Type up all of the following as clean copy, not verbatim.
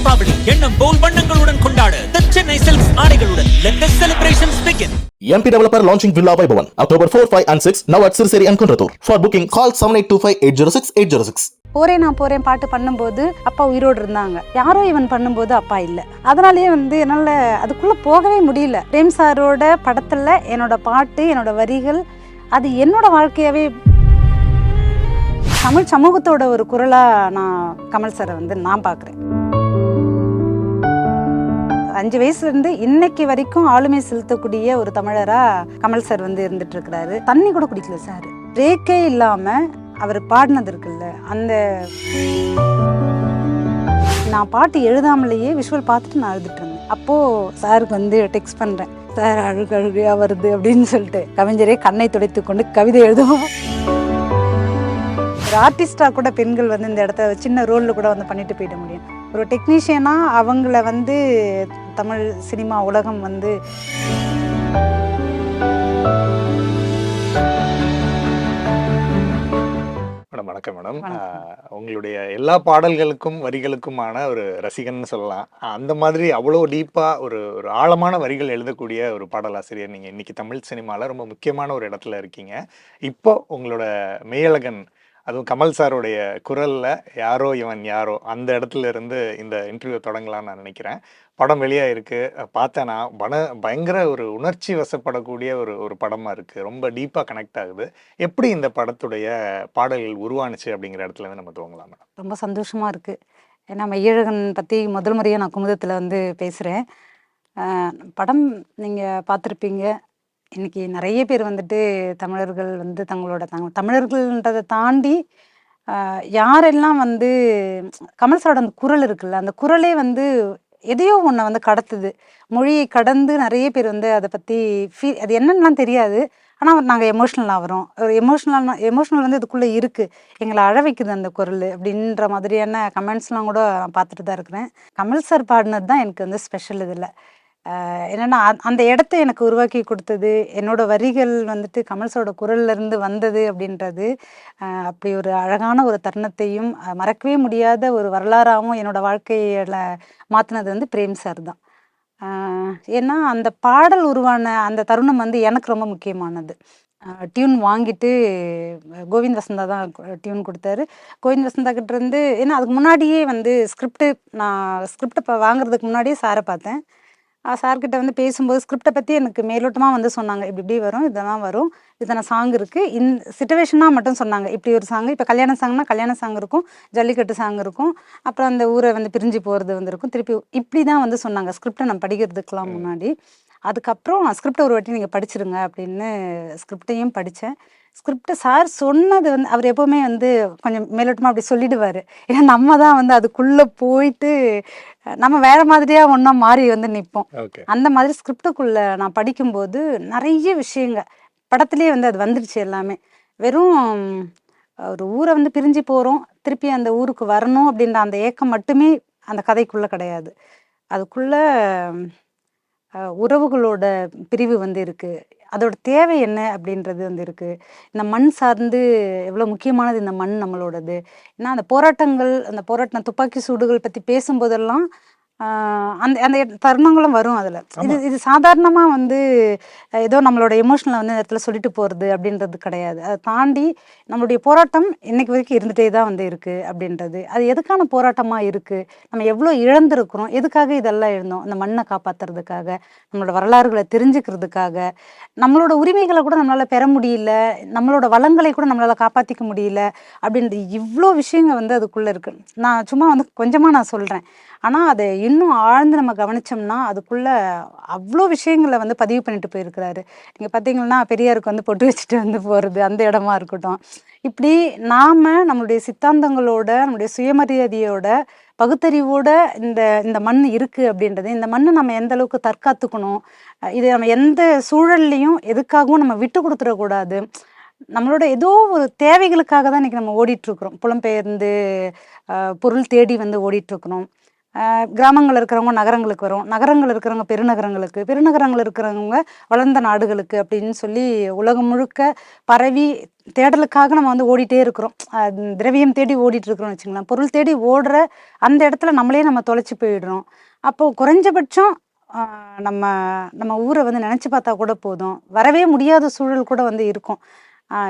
தீபாவளி எண்ணம் போல் வண்ணங்களுடன் கொண்டாட The Chennai Silks ஆடைகளுடன் let the celebrations begin. MP Developer launching Villa Vaibhavan October 4, 5 and 6 now at Sirseri and Kunratur. For booking call 7825806806. போறேன் நான் போறேன் பாட்டு பண்ணும்போது அப்பா உயிரோடு இருந்தாங்க. யாரோ இவன் பண்ணும்போது அப்பா இல்லை. அதனாலேயே என்னால் அதுக்குள்ளே போகவே முடியல. பிரேம் சாரோட படத்தில் என்னோட பாட்டு, என்னோட வரிகள், அது என்னோட வாழ்க்கையாகவே தமிழ் சமூகத்தோட ஒரு குரலாக நான் கமல் சாரை நான் பார்க்குறேன். 5 வயசுலேருந்து இன்னைக்கு வரைக்கும் ஆளுமை செலுத்தக்கூடிய ஒரு தமிழராக கமல் சார் இருந்துட்டு இருக்கிறாரு. தண்ணி கூட குடிக்கல சார். பிரேக்கே இல்லாமல் அவர் பாடினது இருக்குல்ல, அந்த நான் பாட்டு எழுதாமலேயே விஷுவல் பார்த்துட்டு நான் எழுதிட்டு இருந்தேன். அப்போது சாருக்கு டெக்ஸ்ட் பண்ணுறேன், சார் அழுகையாக வருது அப்படின்னு சொல்லிட்டு. கவிஞரே கண்ணை துடைத்து கொண்டு கவிதை எழுதுவோம். ஒரு ஆர்டிஸ்டாக கூட பெண்கள் இந்த இடத்த சின்ன ரோலில் கூட பண்ணிட்டு போயிட முடியும். ஒரு டெக்னீஷியனாக அவங்கள தமிழ் சினிமா உலகம் மேடம் வணக்கம் மேடம். உங்களுடைய எல்லா பாடல்களுக்கும் வரிகளுக்குமான ஒரு ரசிகன்னு சொல்லலாம். அந்த மாதிரி அவ்வளோ டீப்பாக ஒரு ஆழமான வரிகள் எழுதக்கூடிய ஒரு பாடலாசிரியர் நீங்கள் இன்னைக்கு தமிழ் சினிமாவில் ரொம்ப முக்கியமான ஒரு இடத்துல இருக்கீங்க. இப்போ உங்களோட மெய்யழகன், அதுவும் கமல் சாருடைய குரலில் யாரோ இவன் யாரோ, அந்த இடத்துல இருந்து இந்த இன்டர்வியூ தொடங்கலான்னு நான் நினைக்கிறேன். படம் வெளியாக இருக்குது, பார்த்தேன்னா பயங்கர ஒரு உணர்ச்சி வசப்படக்கூடிய ஒரு படமாக இருக்குது. ரொம்ப டீப்பாக கனெக்ட் ஆகுது. எப்படி இந்த படத்துடைய பாடல்கள் உருவானுச்சு அப்படிங்கிற இடத்துல நம்ம துவங்கலாம் மேடம். ரொம்ப சந்தோஷமாக இருக்குது. ஏன்னா மெய்யழகன் பற்றி முதல் முறையாக நான் குமுதத்தில் பேசுகிறேன். படம் நீங்கள் பார்த்துருப்பீங்க. இன்றைக்கி நிறைய பேர் தமிழர்கள் தங்களோட தமிழர்கள்ன்றதை தாண்டி யாரெல்லாம் கமல் சாரோட அந்த குரல் இருக்குல்ல, அந்த குரலே எதையோ ஒன்றை கடத்துது. மொழியை கடந்து நிறைய பேர் அதை பற்றி அது என்னென்னலாம் தெரியாது. ஆனால் நாங்கள் எமோஷ்னல் ஆகிறோம். ஒரு எமோஷ்னல் இதுக்குள்ளே இருக்குது, எங்களை அழ வைக்குது அந்த குரல் அப்படின்ற மாதிரியான கமெண்ட்ஸ்லாம் கூட நான் பார்த்துட்டு தான் இருக்கிறேன். கமல் சார் பாடினது தான் எனக்கு ஸ்பெஷல். இதில் என்னென்னா அந்த இடத்த எனக்கு உருவாக்கி கொடுத்தது, என்னோட வரிகள் கமல் சாரோட குரல்லேருந்து வந்தது அப்படின்றது. அப்படி ஒரு அழகான ஒரு தருணத்தையும் மறக்கவே முடியாத ஒரு வரலாறாகவும் என்னோட வாழ்க்கையில் மாற்றினது பிரேம் சார் தான். ஏன்னா அந்த பாடல் உருவான அந்த தருணம் எனக்கு ரொம்ப முக்கியமானது. டியூன் வாங்கிட்டு கோவிந்த் வசந்தா தான் டியூன் கொடுத்தாரு. கோவிந்த் வசந்தா கிட்டேருந்து, ஏன்னா அதுக்கு முன்னாடியே நான் ஸ்கிரிப்ட் வாங்குறதுக்கு முன்னாடியே சாரை பார்த்தேன். சார்கிட்ட பேசும்போது ஸ்கிரிப்டை பற்றி எனக்கு மேலோட்டமாக சொன்னாங்க. இப்படி வரும், இதெல்லாம் வரும், இத்தனை சாங் இருக்குது, இந்த சிச்சுவேஷனாக மட்டும் சொன்னாங்க. இப்படி ஒரு சாங், இப்போ கல்யாண சாங்னா கல்யாண சாங் இருக்கும், ஜல்லிக்கட்டு சாங் இருக்கும், அப்புறம் அந்த ஊரை பிரிஞ்சு போகிறது இருக்கும், திருப்பி இப்படி தான் சொன்னாங்க ஸ்கிரிப்டை நான் படிக்கிறதுக்கெலாம் முன்னாடி. அதுக்கப்புறம் ஸ்கிரிப்டை ஒரு வாட்டி நீங்கள் படிச்சிருங்க அப்படின்னு ஸ்கிரிப்டையும் படித்தேன். ஸ்கிரிப்டை சார் சொன்னது அவர் எப்போவுமே கொஞ்சம் மேலோட்டமாக அப்படி சொல்லிடுவார். ஏன்னா நம்ம தான் அதுக்குள்ளே போயிட்டு நம்ம வேறு மாதிரியாக ஒன்றா மாறி நிற்போம். அந்த மாதிரி ஸ்கிரிப்டுக்குள்ளே நான் படிக்கும்போது நிறைய விஷயங்கள் படத்துலேயே அது வந்துடுச்சு. எல்லாமே வெறும் ஒரு ஊரை பிரிஞ்சு போகிறோம், திருப்பி அந்த ஊருக்கு வரணும் அப்படின்ற அந்த ஏக்கம் மட்டுமே அந்த கதைக்குள்ளே கிடையாது. அதுக்குள்ளே உறவுகளோட பிரிவு இருக்குது, அதோட தேவை என்ன அப்படின்றது இருக்குது. இந்த மண் சார்ந்து எவ்வளோ முக்கியமானது இந்த மண் நம்மளோடது. ஏன்னா அந்த போராட்டம் துப்பாக்கி சூடுகள் பற்றி பேசும்போதெல்லாம் அந்த அந்த தருணங்களும் வரும் அதில். இது சாதாரணமாக ஏதோ நம்மளோட எமோஷனலை இந்த இடத்துல சொல்லிட்டு போகிறது அப்படின்றது கிடையாது. அதை தாண்டி நம்மளுடைய போராட்டம் இன்னைக்கு வரைக்கும் இருந்துகிட்டே தான் இருக்குது அப்படின்றது. அது எதுக்கான போராட்டமாக இருக்குது, நம்ம எவ்வளோ இழந்திருக்கிறோம், எதுக்காக இதெல்லாம் இருந்தோம், அந்த மண்ணை காப்பாற்றுறதுக்காக, நம்மளோட வரலாறுகளை தெரிஞ்சுக்கிறதுக்காக, நம்மளோட உரிமைகளை கூட நம்மளால் பெற முடியல, நம்மளோட வளங்களை கூட நம்மளால் காப்பாற்றிக்க முடியல அப்படின்றது இவ்வளோ விஷயங்கள் அதுக்குள்ளே இருக்குது. நான் சும்மா கொஞ்சமாக நான் சொல்கிறேன். ஆனால் அதை இன்னும் ஆழ்ந்து நம்ம கவனித்தோம்னா அதுக்குள்ளே அவ்வளோ விஷயங்களை பதிவு பண்ணிட்டு போயிருக்கிறாரு. நீங்கள் பார்த்தீங்கன்னா பெரியாருக்கு பொட்டு வச்சுட்டு போகிறது, அந்த இடமா இருக்கட்டும். இப்படி நாம் நம்மளுடைய சித்தாந்தங்களோட, நம்மளுடைய சுயமரியாதையோட, பகுத்தறிவோட இந்த மண் இருக்குது அப்படின்றது, இந்த மண்ணை நம்ம எந்த அளவுக்கு தற்காத்துக்கணும், இது நம்ம எந்த சூழல்லையும் எதுக்காகவும் நம்ம விட்டு கொடுத்துடக்கூடாது. நம்மளோட ஏதோ ஒரு தேவைகளுக்காக தான் இன்றைக்கி நம்ம ஓடிட்டுருக்குறோம். புலம்பெயர்ந்து பொருள் தேடி ஓடிட்டுருக்குறோம். கிராமங்கள் இருக்கிறவங்க நகரங்களுக்கு வரும், நகரங்கள் இருக்கிறவங்க பெருநகரங்களுக்கு, பெருநகரங்கள் இருக்கிறவங்க வளர்ந்த நாடுகளுக்கு அப்படின்னு சொல்லி உலகம் முழுக்க பரவி தேடலுக்காக நம்ம வந்து ஓடிட்டே இருக்கிறோம். திரவியம் தேடி ஓடிட்டு இருக்கிறோம்னு வச்சுங்களேன். பொருள் தேடி ஓடுற அந்த இடத்துல நம்ம தொலைச்சி போயிடுறோம். அப்போது குறைஞ்சபட்சம் நம்ம நம்ம ஊரை வந்து நினச்சி பார்த்தா கூட போதும், வரவே முடியாத சூழல் கூட வந்து இருக்கும்.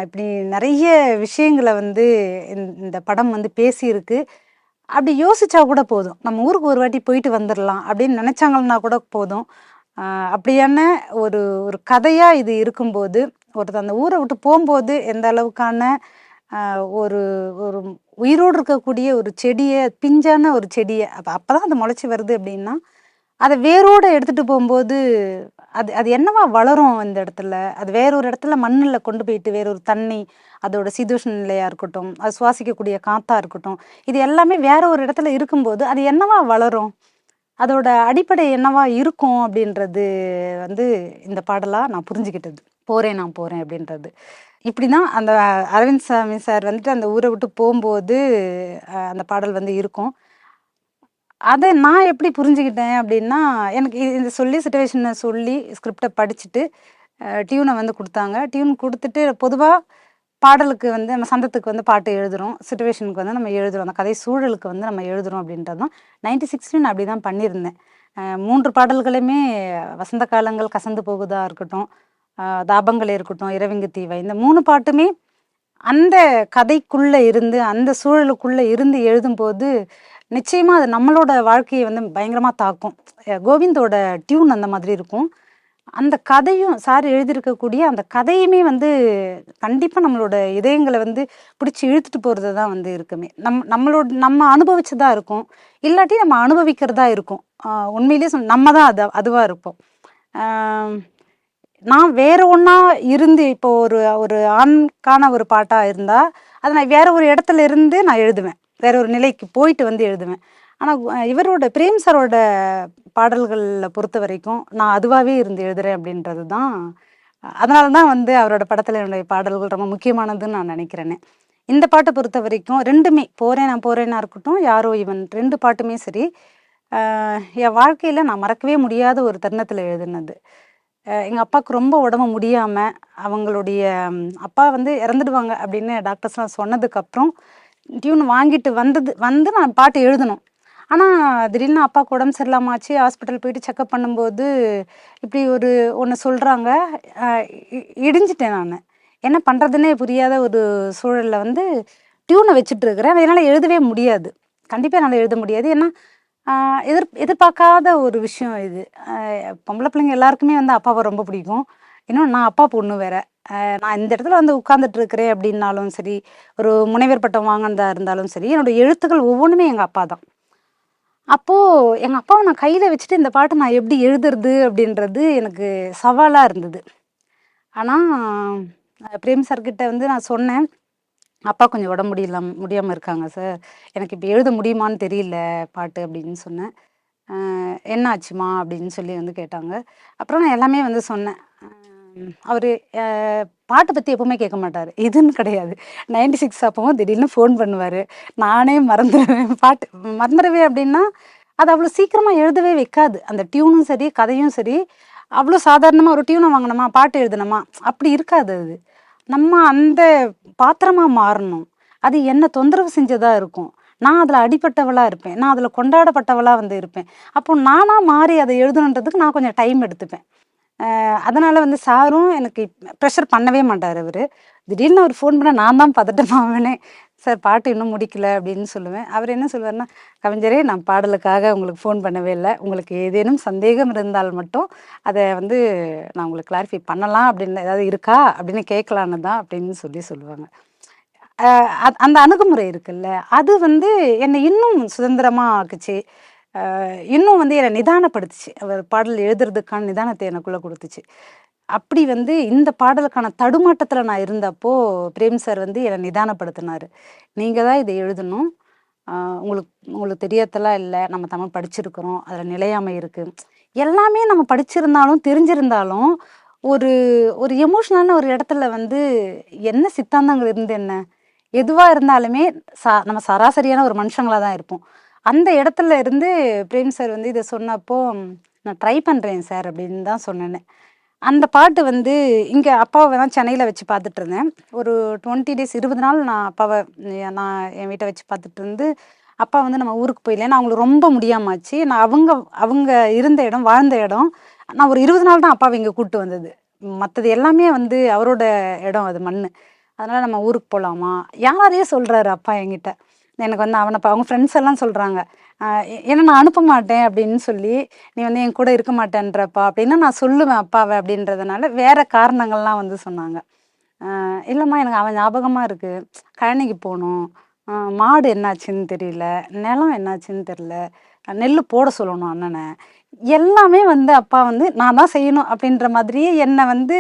இப்படி நிறைய விஷயங்களை வந்து இந்த படம் வந்து பேசியிருக்கு. அப்படி யோசிச்சா கூட போதும், நம்ம ஊருக்கு ஒரு வாட்டி போயிட்டு வந்துடலாம் அப்படின்னு நினச்சாங்கன்னா கூட போதும். அப்படியான ஒரு ஒரு கதையாக இது இருக்கும்போது, ஒருத்தர் அந்த ஊரை விட்டு போகும்போது எந்த அளவுக்கான ஒரு ஒரு உயிரோடு இருக்கக்கூடிய ஒரு செடியை, பிஞ்சான ஒரு செடியை, அப்போ தான் அது முளைச்சி வருது அப்படின்னா, அதை வேரோடு எடுத்துகிட்டு போகும்போது அது அது என்னவா வளரும் இந்த இடத்துல, அது வேறொரு இடத்துல மண்ணில் கொண்டு போயிட்டு வேறொரு தண்ணி, அதோட சீதோஷ்ண நிலையாக இருக்கட்டும், அது சுவாசிக்கக்கூடிய காற்றாக இருக்கட்டும், இது எல்லாமே வேற ஒரு இடத்துல இருக்கும்போது அது என்னவா வளரும், அதோட அடிப்படை என்னவா இருக்கும் அப்படின்றது வந்து இந்த பாடலாக நான் புரிஞ்சுக்கிட்டது. போகிறேன் நான் போகிறேன் அப்படின்றது இப்படி தான் அந்த அரவிந்த் சாமி சார் வந்துட்டு அந்த ஊரை விட்டு போகும்போது அந்த பாடல் வந்து இருக்கும். அதை நான் எப்படி புரிஞ்சுக்கிட்டேன் அப்படின்னா, எனக்கு இந்த சிச்சுவேஷனை சொல்லி ஸ்கிரிப்டை படிச்சுட்டு டியூனை வந்து கொடுத்தாங்க. டியூன் கொடுத்துட்டு பொதுவாக பாடலுக்கு வந்து நம்ம சந்தத்துக்கு வந்து பாட்டு எழுதுகிறோம், சிச்சுவேஷனுக்கு வந்து நம்ம எழுதுகிறோம், அந்த கதை சூழலுக்கு வந்து நம்ம எழுதுகிறோம் அப்படின்றது தான் 96 நான் அப்படி தான் பண்ணியிருந்தேன். 3 பாடல்களுமே வசந்த காலங்கள் கசந்து போகுதா இருக்கட்டும், தாபங்கள் இருக்கட்டும், இரவிங்கு தீவை, இந்த 3 பாட்டுமே அந்த கதைக்குள்ளே இருந்து அந்த சூழலுக்குள்ளே இருந்து எழுதும்போது நிச்சயமாக அது நம்மளோட வாழ்க்கையை வந்து பயங்கரமாக தாக்கும். கோவிந்தோட டியூன் அந்த மாதிரி இருக்கும். அந்த கதையும் சார் எழுதியிருக்கக்கூடிய அந்த கதையுமே வந்து கண்டிப்பாக நம்மளோட இதயங்களை வந்து பிடிச்சி இழுத்துட்டு போகிறது தான் வந்து இருக்குமே. நம்ம அனுபவிச்சதா இருக்கும், இல்லாட்டி நம்ம அனுபவிக்கிறதா இருக்கும். உண்மையிலேயே நம்ம தான் அதுவாக இருப்போம். நான் வேற ஒன்றா இருந்து இப்போ ஒரு ஆண்கான ஒரு பாட்டாக இருந்தால் அதை நான் வேற ஒரு இடத்துல இருந்து நான் எழுதுவேன், வேற ஒரு நிலைக்கு போயிட்டு வந்து எழுதுவேன். ஆனால் இவரோட பிரேம் சாரோட பாடல்களில் பொறுத்த வரைக்கும் நான் அதுவாகவே இருந்து எழுதுகிறேன் அப்படின்றது தான். அதனால தான் வந்து அவரோட படத்தில் என்னுடைய பாடல்கள் ரொம்ப முக்கியமானதுன்னு நான் நினைக்கிறேனே. இந்த பாட்டை பொறுத்த வரைக்கும் ரெண்டுமே, போகிறேன் நான் போகிறேன்னா இருக்கட்டும், யாரோ இவன், 2 பாட்டுமே சரி என் வாழ்க்கையில் நான் மறக்கவே முடியாத ஒரு தருணத்தில் எழுதுனது. எங்கள் அப்பாவுக்கு ரொம்ப உடம்பு முடியாமல், அவங்களுடைய அப்பா வந்து இறந்துடுவாங்க அப்படின்னு டாக்டர்ஸ்லாம் சொன்னதுக்கப்புறம் டியூன் வாங்கிட்டு வந்து நான் பாட்டு எழுதணும். ஆனால் திடீர்னு அப்பாவுக்கு உடம்பு சரியில்லாமாச்சு, ஹாஸ்பிட்டல் போயிட்டு செக்கப் பண்ணும்போது இப்படி ஒன்று சொல்கிறாங்க. இடிஞ்சிட்டேன் நான். என்ன பண்ணுறதுன்னே புரியாத ஒரு சூழலில் வந்து டியூனை வச்சுட்டு இருக்கிறேன். என்னால் எழுதவே முடியாது, கண்டிப்பாக என்னால் எழுத முடியாது. ஏன்னா எதிர்பார்க்காத ஒரு விஷயம் இது. பொம்பளை பிள்ளைங்க எல்லாருக்குமே வந்து அப்பாவை ரொம்ப பிடிக்கும். இன்னும் நான் அப்பா பொண்ணு வேற. நான் இந்த இடத்துல வந்து உட்கார்ந்துட்டு இருக்கிறேன் அப்படின்னாலும் சரி, ஒரு முனைவர் பட்டம் வாங்கினதா இருந்தாலும் சரி, என்னோடய எழுத்துக்கள் ஒவ்வொன்றுமே எங்கள் அப்பா தான். அப்போது எங்கள் அப்பாவை நான் கையில் வச்சுட்டு இந்த பாட்டை நான் எப்படி எழுதுறது அப்படின்றது எனக்கு சவாலாக இருந்தது. ஆனால் பிரேம் சார்கிட்ட வந்து நான் சொன்னேன், அப்பா கொஞ்சம் உடம்பு முடியாமல் இருக்காங்க சார், எனக்கு இப்போ எழுத முடியுமான்னு தெரியல பாட்டு அப்படின்னு சொன்னேன். என்ன ஆச்சுமா அப்படின்னு சொல்லி வந்து கேட்டாங்க. அப்புறம் நான் எல்லாமே வந்து சொன்னேன். அவர் பாட்டை பற்றி எப்போவுமே கேட்க மாட்டார், இதுன்னு கிடையாது. 96 அப்பவும் திடீர்னு ஃபோன் பண்ணுவார், நானே மறந்துடுவேன். பாட்டு மறந்துடுவேன் அப்படின்னா அது அவ்வளோ சீக்கிரமாக எழுதவே வைக்காது. அந்த டியூனும் சரி கதையும் சரி அவ்வளோ சாதாரணமாக ஒரு டியூனை வாங்கினோமா பாட்டு எழுதணுமா அப்படி இருக்காது. அது நம்ம அந்த பாத்திரமாக மாறணும். அது என்ன தொந்தரவு செஞ்சதாக இருக்கும், நான் அதில் அடிப்பட்டவளாக இருப்பேன், நான் அதில் கொண்டாடப்பட்டவளாக வந்து இருப்பேன். அப்போ நானாக மாறி அதை எழுதணுன்றதுக்கு நான் கொஞ்சம் டைம் எடுத்துப்பேன். அதனால் வந்து சாரும் எனக்கு ப்ரெஷர் பண்ணவே மாட்டார். அவர் திடீர்னு அவர் ஃபோன் பண்ணால் நான் தான் பதட்டமாகவேனே, சார் பாட்டு இன்னும் முடிக்கல அப்படின்னு சொல்லுவேன். அவர் என்ன சொல்லுவார்னா, கவிஞரே நான் பாடலுக்காக உங்களுக்கு ஃபோன் பண்ணவே இல்லை, உங்களுக்கு ஏதேனும் சந்தேகம் இருந்தால் மட்டும் அதை வந்து நான் உங்களுக்கு கிளாரிஃபை பண்ணலாம் அப்படின்னு ஏதாவது இருக்கா அப்படின்னு கேட்கலான்னு தான் அப்படின்னு சொல்லுவாங்க. அந்த அணுகுமுறை இருக்குல்ல, அது வந்து என்னை இன்னும் சுதந்திரமாக ஆக்குச்சு. இன்னும் வந்து என்னை நிதானப்படுத்துச்சு. அவர் பாடல் எழுதுறதுக்கான நிதானத்தை எனக்குள்ளே கொடுத்துச்சு. அப்படி வந்து இந்த பாடலுக்கான தடுமாட்டத்தில் நான் இருந்தப்போ பிரேம் சார் வந்து என்னை நிதானப்படுத்தினார். நீங்கள் தான் இதை எழுதணும், உங்களுக்கு தெரியாதெல்லாம் இல்லை, நம்ம தமிழ் படிச்சிருக்கிறோம், அதில் நிலையாமை இருக்குது, எல்லாமே நம்ம படிச்சிருந்தாலும் தெரிஞ்சிருந்தாலும் ஒரு ஒரு எமோஷ்னலான ஒரு இடத்துல வந்து என்ன சித்தாந்தங்கள் இருந்து என்ன எதுவாக இருந்தாலுமே நம்ம சராசரியான ஒரு மனுஷங்களாக தான் இருப்போம். அந்த இடத்துல இருந்து பிரேம் சார் வந்து இதை சொன்னப்போ நான் ட்ரை பண்ணுறேன் சார் அப்படின்னு தான் சொன்னேன். அந்த பாட்டு வந்து இங்கே அப்பாவை தான் சென்னையில் வச்சு பார்த்துட்டு இருந்தேன். ஒரு 20 டேஸ் 20 நாள் நான் அப்பாவை நான் என் வீட்டை வச்சு பார்த்துட்டு இருந்து அப்பா வந்து நம்ம ஊருக்கு போயிடல. நான் அவங்களுக்கு ரொம்ப முடியாமாச்சு. நான் அவங்க அவங்க இருந்த இடம் வாழ்ந்த இடம் நான் ஒரு 20 நாள் தான் அப்பாவை இங்கே கூப்பிட்டு வந்தது. மற்றது எல்லாமே வந்து அவரோட இடம் அது மண். அதனால் நம்ம ஊருக்கு போகலாமா யாரையே சொல்கிறாரு அப்பா என்கிட்ட. எனக்கு வந்து அவனை அவங்க ஃப்ரெண்ட்ஸ் எல்லாம் சொல்கிறாங்க ஏன்னா நான் அனுப்ப மாட்டேன் அப்படின்னு சொல்லி நீ வந்து என் கூட இருக்க மாட்டேன்றப்பா அப்படின்னு நான் சொல்லுவேன் அப்பாவை அப்படின்றதுனால வேற காரணங்கள்லாம் வந்து சொன்னாங்க. இல்லைம்மா எனக்கு அவன் ஞாபகமாக இருக்குது, கழனிக்கு போகணும், மாடு என்னாச்சுன்னு தெரியல, நிலம் என்னாச்சுன்னு தெரியல, நெல் போட சொல்லணும் அண்ணனை, எல்லாமே வந்து அப்பா வந்து நான் தான் செய்யணும் அப்படின்ற மாதிரியே என்னை வந்து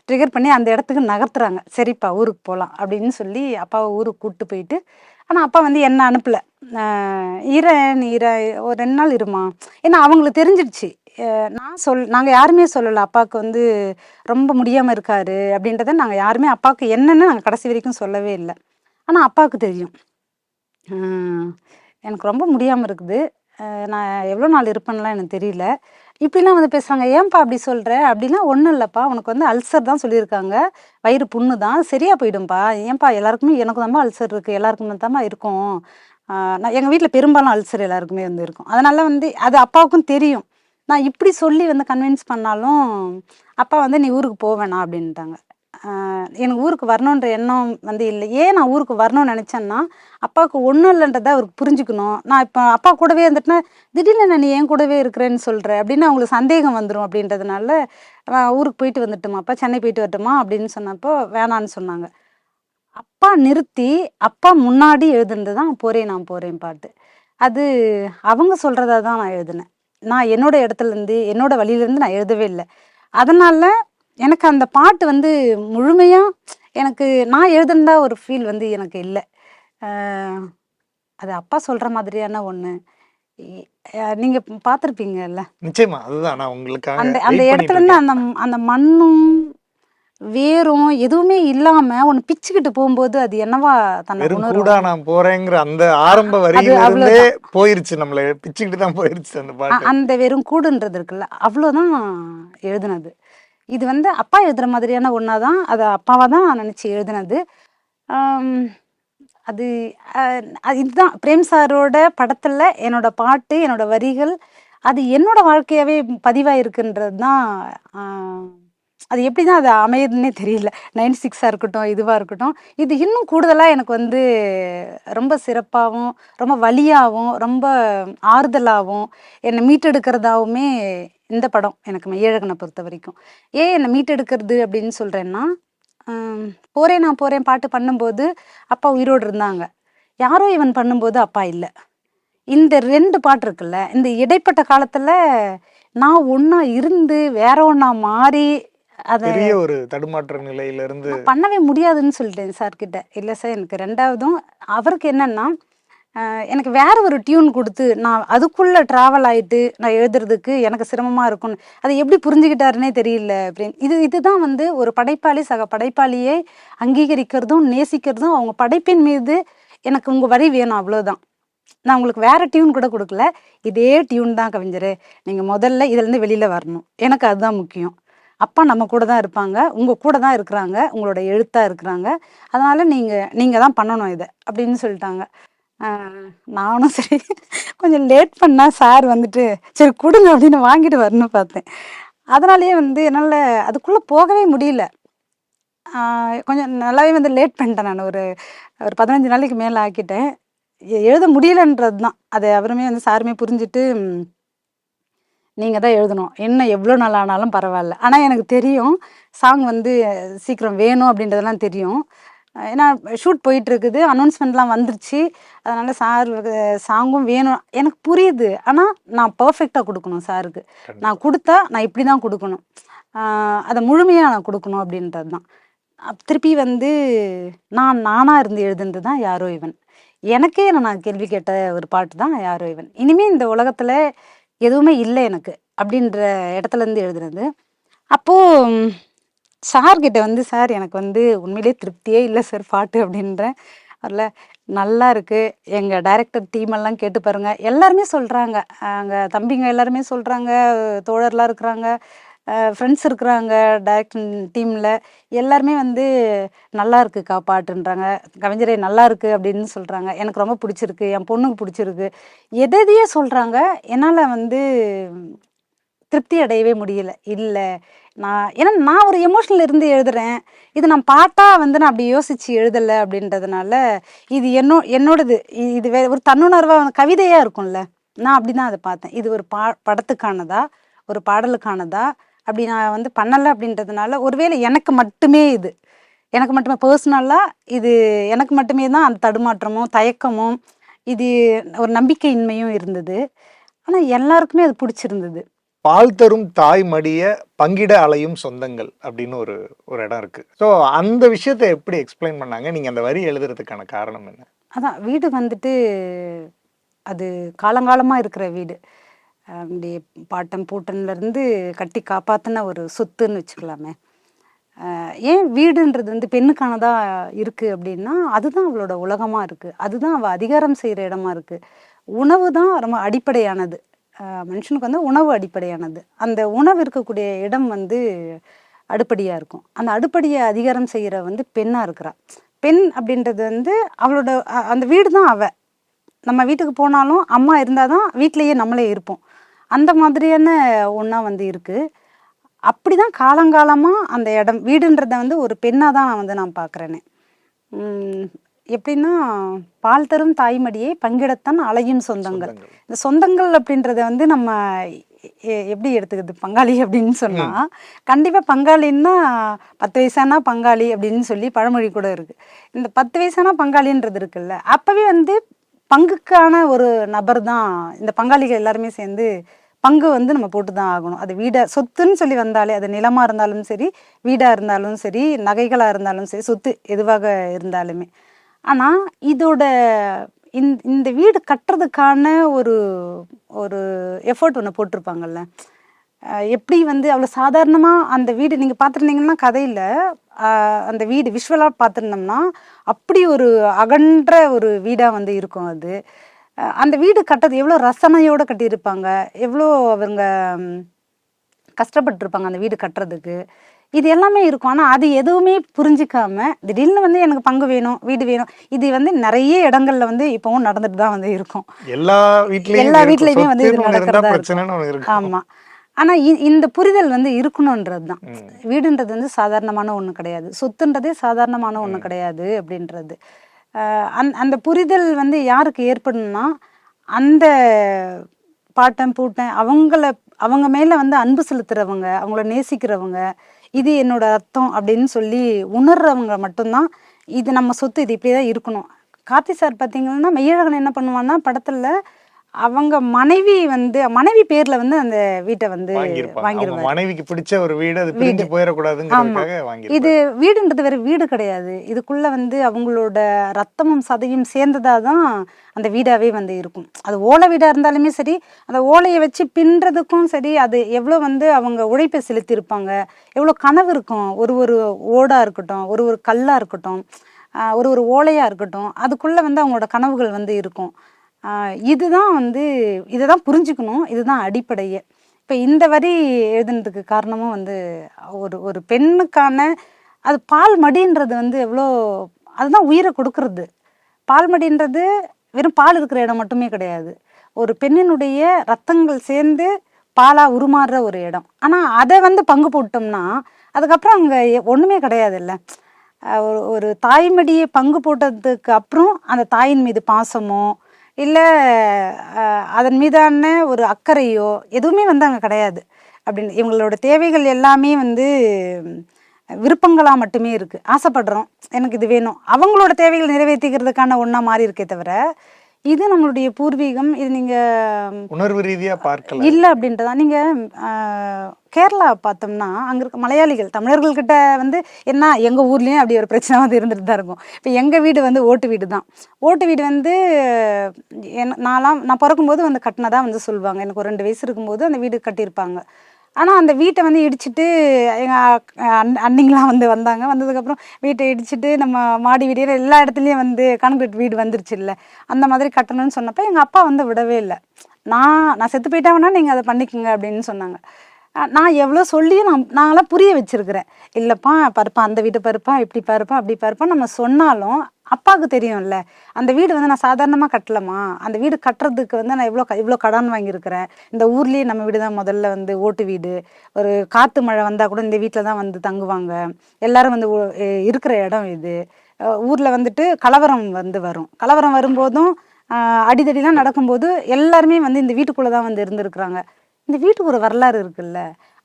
ட்ரிகர் பண்ணி அந்த இடத்துக்கு நகர்த்துறாங்க. சரிப்பா ஊருக்கு போகலாம் அப்படின்னு சொல்லி அப்பாவை ஊருக்கு கூப்பிட்டு போயிட்டு, ஆனால் அப்பா வந்து என்ன அனுப்பலை. நீ ஒரு 2 நாள் இருமா, ஏன்னா அவங்களுக்கு தெரிஞ்சிடுச்சு. நாங்கள் யாருமே சொல்லலை அப்பாவுக்கு வந்து ரொம்ப முடியாமல் இருக்காரு அப்படின்றத நாங்கள் யாருமே அப்பாவுக்கு என்னென்னு நாங்கள் கடைசி வரைக்கும் சொல்லவே இல்லை. ஆனால் அப்பாவுக்கு தெரியும் எனக்கு ரொம்ப முடியாமல் இருக்குது, நான் எவ்வளோ நாள் இருப்பேன்லாம் எனக்கு தெரியல. இப்படிலாம் வந்து பேசுகிறாங்க. ஏன்ப்பா அப்படி சொல்கிற அப்படின்னா, ஒன்றும் இல்லைப்பா உனக்கு வந்து அல்சர் தான் சொல்லியிருக்காங்க, வயிறு புண்ணு தான், சரியாக போயிடும்பா. ஏன்ப்பா எல்லாருக்குமே எனக்கு தான்ப்பா அல்சர் இருக்குது, எல்லாருக்குமே தான்ப்பா இருக்கும். நான் எங்கள் வீட்டில் பெரும்பாலும் அல்சர் எல்லாருக்குமே வந்து இருக்கும். அதனால் வந்து அது அப்பாவுக்கும் தெரியும். நான் இப்படி சொல்லி வந்து கன்வின்ஸ் பண்ணாலும் அப்பா வந்து நீ ஊருக்கு போவேணா அப்படின்ட்டாங்க. எனக்கு ஊருக்கு வரணுன்ற எண்ணம் வந்து இல்லை. ஏன் நான் ஊருக்கு வரணும்னு நினச்சேன்னா அப்பாவுக்கு ஒன்றும் இல்லைன்றதை அவருக்கு புரிஞ்சுக்கணும். நான் இப்போ அப்பா கூடவே இருந்துட்டுனா திடீர்னு நீ என் கூடவே இருக்கிறேன்னு சொல்கிற அப்படின்னு அவங்களுக்கு சந்தேகம் வந்துடும். அப்படின்றதுனால ஊருக்கு போயிட்டு வந்துட்டுமாப்பா, சென்னை போயிட்டு வரட்டுமா அப்படின்னு சொன்னப்போ வேணான்னு சொன்னாங்க. அப்பா நிறுத்தி அப்பா முன்னாடி எழுதுனது தான் போகிறேன் நான் போகிறேன் பாட்டு. அது அவங்க சொல்கிறதா தான் நான் எழுதினேன். நான் என்னோட இடத்துலேருந்து என்னோட வழியிலேருந்து நான் எழுதவே இல்லை. அதனால் எனக்கு அந்த பாட்டு வந்து முழுமையாக எனக்கு நான் எழுதுனதா ஒரு ஃபீல் வந்து எனக்கு இல்லை. அது அப்பா சொல்கிற மாதிரியான ஒன்று நீங்கள் பார்த்துருப்பீங்கல்ல. நிச்சயமா அதுதான் நான் உங்களுக்காக அந்த அந்த இடத்துலேருந்து அந்த அந்த மண்ணும் வேரும் எதுவுமே இல்லாமல் ஒன்று பிச்சுக்கிட்டு போகும்போது அது என்னவா தன்னை கூட நான் போறேங்கிற அந்த ஆரம்ப வரியிலிருந்தே போயிருச்சு, நம்மளை பிச்சுக்கிட்டு தான் போயிருச்சு அந்த பாட்டு. அந்த வெறும் கூடுன்றது இருக்குல்ல, அவ்வளோதான் எழுதுனது. இது வந்து அப்பா எழுதுகிற மாதிரியான ஒன்றா தான், அதை அப்பாவாக தான் நினச்சி எழுதுனது. அது இதுதான் பிரேம் சாரோட படத்தில் என்னோட பாட்டு என்னோட வரிகள் அது என்னோட வாழ்க்கையாகவே பதிவாயிருக்குன்றது தான். அது எப்படி தான் அது அமையுதுன்னே தெரியல. 96 இருக்கட்டும் இதுவாக இருக்கட்டும், இது இன்னும் கூடுதலாக எனக்கு வந்து ரொம்ப சிறப்பாகவும் ரொம்ப வலியாகவும் ரொம்ப ஆறுதலாகவும் என்னை மீட்டெடுக்கிறதாவுமே இந்த படம் எனக்கு மெய்யழகனை பொறுத்த வரைக்கும். ஏன் என்னை மீட்டெடுக்கிறது அப்படின்னு சொல்கிறேன்னா, போகிறேன் நான் போகிறேன் பாட்டு பண்ணும்போது அப்பா உயிரோடு இருந்தாங்க, யாரோ இவன் பண்ணும்போது அப்பா இல்லை. இந்த 2 பாட்டு இருக்குல்ல, இந்த இடைப்பட்ட காலத்தில் நான் ஒன்றா இருந்து வேற ஒன்றா மாறி அதை ஒரு தடுமாற்ற நிலையிலிருந்து பண்ணவே முடியாதுன்னு சொல்லிட்டேன் சார்கிட்ட. இல்லை சார் எனக்கு 2வதும் அவருக்கு என்னன்னா எனக்கு வேற ஒரு டியூன் கொடுத்து நான் அதுக்குள்ளே ட்ராவல் ஆகிட்டு நான் எழுதுறதுக்கு எனக்கு சிரமமாக இருக்கும்னு அதை எப்படி புரிஞ்சுக்கிட்டாருன்னே தெரியல. இதுதான் வந்து ஒரு படைப்பாளி சக படைப்பாளியை அங்கீகரிக்கிறதும் நேசிக்கிறதும் அவங்க படைப்பின் மீது எனக்கு உங்கள் வரி வேணும், அவ்வளோதான். நான் உங்களுக்கு வேற டியூன் கூட கொடுக்கல, இதே டியூன் தான் கவிஞரே, நீங்கள் முதல்ல இதுலேருந்து வெளியில் வரணும், எனக்கு அதுதான் முக்கியம். அப்பா நம்ம கூட தான் இருப்பாங்க, உங்கள் கூட தான் இருக்கிறாங்க, உங்களோட எழுத்தாக இருக்கிறாங்க, அதனால் நீங்கள் தான் பண்ணணும் இதை அப்படின்னு சொல்லிட்டாங்க. நானும் சரி கொஞ்சம் லேட் பண்ணால் சார் வந்துட்டு சரி கொடுங்க அப்படின்னு வாங்கிட்டு வரணும்னு பார்த்தேன். அதனாலேயே வந்து என்னால் அதுக்குள்ளே போகவே முடியல. கொஞ்சம் நல்லாவே வந்து லேட் பண்ணிட்டேன். நான் ஒரு 15 நாளைக்கு மேலே ஆக்கிட்டேன். எழுத முடியலன்றது தான். அதை அவருமே வந்து சாருமே புரிஞ்சுட்டு நீங்கள் தான் எழுதணும், என்ன எவ்வளோ நாள் ஆனாலும் பரவாயில்ல. ஆனால் எனக்கு தெரியும் சாங் வந்து சீக்கிரம் வேணும் அப்படின்றதெல்லாம் தெரியும். ஏன்னா ஷூட் போயிட்டுருக்குது, அனௌன்ஸ்மெண்ட்லாம் வந்துருச்சு, அதனால் சார் சாங்கும் வேணும் எனக்கு புரியுது. ஆனால் நான் பர்ஃபெக்டாக கொடுக்கணும் சாருக்கு. நான் கொடுத்தா நான் இப்படி தான் கொடுக்கணும், அதை முழுமையாக நான் கொடுக்கணும் அப்படின்றது தான். திருப்பி வந்து நானாக இருந்து எழுதுனது தான் யாரோ இவன். எனக்கே நான் கேள்வி கேட்ட ஒரு பாட்டு தான் யாரோ இவன். இனிமேல் இந்த உலகத்தில் எதுவுமே இல்லை எனக்கு அப்படின்ற இடத்துலேருந்து எழுதுனது. அப்போது சார்கிட்ட வந்து சார் எனக்கு வந்து உண்மையிலே திருப்தியே இல்லை சார் பாட்டு அப்படின்றேன். அதில் நல்லா இருக்கு. எங்கள் டைரக்டர் டீம் எல்லாம் கேட்டு பாருங்க, எல்லாருமே சொல்கிறாங்க. அங்கே தம்பிங்க எல்லாருமே சொல்கிறாங்க, தோழர்லாம் இருக்கிறாங்க, ஃப்ரெண்ட்ஸ் இருக்கிறாங்க, டைரக்டர் டீமில் எல்லாருமே வந்து நல்லா இருக்குக்கா பாட்டுன்றாங்க. கவிஞரே நல்லா இருக்கு அப்படின்னு சொல்கிறாங்க. எனக்கு ரொம்ப பிடிச்சிருக்கு, என் பொண்ணுக்கு பிடிச்சிருக்கு, எதையே சொல்கிறாங்க. என்னால் வந்து திருப்தி அடையவே முடியல. இல்லை ஏன்னா நான் ஒரு எமோஷனில் இருந்து எழுதுறேன். இது நான் பாட்டாக வந்து நான் அப்படி யோசித்து எழுதலை அப்படின்றதுனால இது என்னோடது. இது ஒரு தன்னுணர்வாக கவிதையாக இருக்கும்ல, நான் அப்படி தான் அதை பார்த்தேன். இது ஒரு படத்துக்கானதா, ஒரு பாடலுக்கானதா, அப்படி நான் வந்து பண்ணலை அப்படின்றதுனால ஒருவேளை எனக்கு மட்டுமே பர்சனலாக இது எனக்கு மட்டுமே தான் அந்த தடுமாற்றமும் தயக்கமும் இது ஒரு நம்பிக்கையின்மையும் இருந்தது. ஆனால் எல்லாருக்குமே அது பிடிச்சிருந்தது. பால் தரும் தாய் மடிய பங்கிட அலையும் சொந்தங்கள் அப்படின்னு ஒரு ஒரு இடம் இருக்கு. ஸோ அந்த விஷயத்தை எப்படி எக்ஸ்பிளைன் பண்ணாங்க? நீங்க அந்த வரி எழுதுறதுக்கான காரணம் என்ன? அதான் வீடு வந்துட்டு அது காலங்காலமாக இருக்கிற வீடு. அப்படி பாட்டன் பூட்டன்லேருந்து கட்டி காப்பாற்றின ஒரு சொத்துன்னு வச்சுக்கலாமே. ஏன் வீடுன்றது வந்து பெண்ணுக்கானதாக இருக்குது அப்படின்னா, அதுதான் அவளோட உலகமாக இருக்குது, அதுதான் அவள் அதிகாரம் செய்கிற இடமா இருக்குது. உணவு தான் ரொம்ப அடிப்படையானது. மனுஷனுக்கு வந்து உணவு அடிப்படையானது. அந்த உணவு இருக்கக்கூடிய இடம் வந்து அடுப்படியாக இருக்கும். அந்த அடுப்படியை அதிகாரம் செய்கிற வந்து பெண்ணாக இருக்கிறா. பெண் அப்படின்றது வந்து அவளோட அந்த வீடு தான் அவள். நம்ம வீட்டுக்கு போனாலும் அம்மா இருந்தால் தான் வீட்டிலையே நம்மளே இருப்போம். அந்த மாதிரியான ஒன்றா வந்து இருக்குது. அப்படி தான் காலங்காலமாக அந்த இடம் வீடுன்றதை வந்து ஒரு பெண்ணாக தான் நான் பார்க்குறேனே. எப்படின்னா, பால் தரும் தாய்மடியை பங்கிடத்தான் அலையும் சொந்தங்கள். இந்த சொந்தங்கள் அப்படின்றத வந்து நம்ம எப்படி எடுத்துக்கிறது? பங்காளி அப்படின்னு சொன்னால் கண்டிப்பாக பங்காளின்னா 10 வயசானா பங்காளி அப்படின்னு சொல்லி பழமொழி கூட இருக்குது. இந்த 10 வயசானா பங்காளின்றது இருக்குல்ல, அப்போவே வந்து பங்குக்கான ஒரு நபர் தான். இந்த பங்காளிகள் எல்லாருமே சேர்ந்து பங்கு வந்து நம்ம போட்டு தான் ஆகணும். அது சொத்துன்னு சொல்லி வந்தாலே, அது நிலமாக இருந்தாலும் சரி, வீடாக இருந்தாலும் சரி, நகைகளாக இருந்தாலும் சரி, சொத்து எதுவாக இருந்தாலுமே. ஆனால் இதோட இந்த வீடு கட்டுறதுக்கான ஒரு ஒரு எஃபர்ட் ஒன்று போட்டிருப்பாங்கல்ல. எப்படி வந்து அவ்வளோ சாதாரணமாக அந்த வீடு நீங்கள் பார்த்துருந்தீங்கன்னா, கதையில் அந்த வீடு விஷுவலாக பார்த்துருந்தோம்னா அப்படி ஒரு அகன்ற ஒரு வீடாக வந்து இருக்கும். அது அந்த வீடு கட்டுறது எவ்வளோ ரசனையோடு கட்டியிருப்பாங்க, எவ்வளோ அவங்க கஷ்டப்பட்டுருப்பாங்க அந்த வீடு கட்டுறதுக்கு. இது எல்லாமே இருக்கும். ஆனால் அது எதுவுமே புரிஞ்சிக்காம திடீர்னு வந்து எனக்கு பங்கு வேணும், வீடு வேணும். இது வந்து நிறைய இடங்கள்ல வந்து இப்போவும் நடந்துட்டு தான் வந்து இருக்கும். எல்லா வீட்லையுமே வந்து இது நடக்கிறதா இருக்கும். ஆமாம். ஆனால் இந்த புரிதல் வந்து இருக்கணுன்றது தான். வீடுன்றது வந்து சாதாரணமான ஒன்று கிடையாது, சொத்துன்றதே சாதாரணமான ஒன்று கிடையாது அப்படின்றது. அந்த புரிதல் வந்து யாருக்கு ஏற்படணும்னா, அந்த பாட்டன் பூட்டன் அவங்க மேலே வந்து அன்பு செலுத்துறவங்க, அவங்கள நேசிக்கிறவங்க, இது என்னோட அர்த்தம் அப்படின்னு சொல்லி உணர்றவங்க மட்டும்தான் இது நம்ம சொத்து, இது இப்படி தான் இருக்கணும். கார்த்தி சார் பார்த்தீங்கன்னா, மெய்யழகன் என்ன பண்ணுவான்னா, படத்தில் அவங்க மனைவி பேர்ல வந்து அந்த வீட்டை வந்து வாங்கிருவாங்க. மனைவிக்கு பிடிச்ச ஒரு வீடு, அது பிரிஞ்சு போயிடக்கூடாதுங்கிறதுக்காக வாங்கிருவாங்க. இது வீடுன்றது வேற வீடு கிடையாது. இதுக்குள்ள வந்து அவங்களோட ரத்தமும் சதையும் சேர்ந்ததாதான் அந்த வீடாவே வந்து இருக்கும். அது ஓலை வீடா இருந்தாலுமே சரி, அந்த ஓலையை வச்சு பின்றதுக்கும் சரி, அது எவ்வளோ வந்து அவங்க உழைப்பை செலுத்தியிருப்பாங்க, எவ்வளோ கனவு இருக்கும். ஒரு ஓடா இருக்கட்டும், ஒரு கல்லா இருக்கட்டும், ஒரு ஓலையா இருக்கட்டும், அதுக்குள்ள வந்து அவங்களோட கனவுகள் வந்து இருக்கும். இதுதான் வந்து இதை தான் புரிஞ்சுக்கணும். இதுதான் அடிப்படையே. இப்போ இந்த வரி எழுதுனதுக்கு காரணமும் வந்து ஒரு பெண்ணுக்கான அது பால் மடின்றது வந்து எவ்வளோ, அதுதான் உயிரை கொடுக்கறது. பால் மடின்றது வெறும் பால் இருக்கிற இடம் மட்டுமே கிடையாது, ஒரு பெண்ணினுடைய ரத்தங்கள் சேர்ந்து பாலாக உருமாறுற ஒரு இடம். ஆனால் அதை வந்து பங்கு போட்டோம்னா அதுக்கப்புறம் அங்கே ஒன்றுமே கிடையாது. இல்லை, ஒரு தாய்மடியை பங்கு போட்டதுக்கு அப்புறம் அந்த தாயின் மீது பாசமோ இல்லை அதன் மீதான ஒரு அக்கறையோ எதுவுமே வந்து அங்கே கிடையாது. அப்படின்னு இவங்களோட தேவைகள் எல்லாமே வந்து விருப்பங்களாக மட்டுமே இருக்குது. ஆசைப்படுறோம், எனக்கு இது வேணும், அவங்களோட தேவைகள் நிறைவேற்றிக்கிறதுக்கான ஒன்றா மாறி இருக்கே தவிர இது நம்மளுடைய பூர்வீகம், இது நீங்கள் உணர்வு ரீதியாக பார்க்கலாம் இல்லை அப்படின்றதா. நீங்கள் கேரளா பார்த்தோம்னா அங்கே இருக்க மலையாளிகள் தமிழர்கள்கிட்ட வந்து என்ன, எங்கள் ஊர்லேயும் அப்படி ஒரு பிரச்சனை வந்து இருந்துட்டு தான் இருக்கும். இப்போ எங்கள் வீடு வந்து ஓட்டு வீடு தான். ஓட்டு வீடு வந்து நான் பிறக்கும்போது வந்து கட்டினதாக வந்து சொல்லுவாங்க. எனக்கு ஒரு 2 வயசு இருக்கும்போது அந்த வீடு கட்டியிருப்பாங்க. ஆனால் அந்த வீட்டை வந்து இடிச்சிட்டு எங்கள் அண்ணிங்களாம் வந்து வந்தாங்க. வந்ததுக்கப்புறம் வீட்டை இடிச்சிட்டு நம்ம மாடி வீடு எல்லா இடத்துலையும் வந்து கான்கிரீட் வீடு வந்துருச்சு இல்லை, அந்த மாதிரி கட்டணும்னு சொன்னப்போ எங்கள் அப்பா வந்து விடவே இல்லை. நான் செத்து போயிட்டாங்கன்னா நீங்கள் அதை பண்ணிக்கோங்க அப்படின்னு சொன்னாங்க. நான் எவ்வளோ சொல்லியும் நாங்களாம் புரிய வச்சுருக்கிறேன். இல்லைப்பா பருப்பா, அந்த வீட்டை பருப்பா, இப்படி பருப்பா, அப்படி பருப்பா நம்ம சொன்னாலும் அப்பாவுக்கு தெரியும்ல, அந்த வீடு வந்து நான் சாதாரணமாக கட்டலமா, அந்த வீடு கட்டுறதுக்கு வந்து நான் இவ்வளோ கடன் வாங்கியிருக்கிறேன். இந்த ஊர்லேயே நம்ம வீடு தான் முதல்ல வந்து ஓட்டு வீடு. ஒரு காற்று மழை வந்தால் கூட இந்த வீட்டில் தான் வந்து தங்குவாங்க. எல்லாரும் வந்து இருக்கிற இடம் இது. ஊரில் வந்துட்டு கலவரம் வந்து வரும். கலவரம் வரும்போதும் அடிதடிலாம் நடக்கும்போது எல்லாருமே வந்து இந்த வீட்டுக்குள்ளே தான் வந்து இருந்திருக்கிறாங்க. இந்த வீட்டுக்கு ஒரு வரலாறு இருக்குல்ல.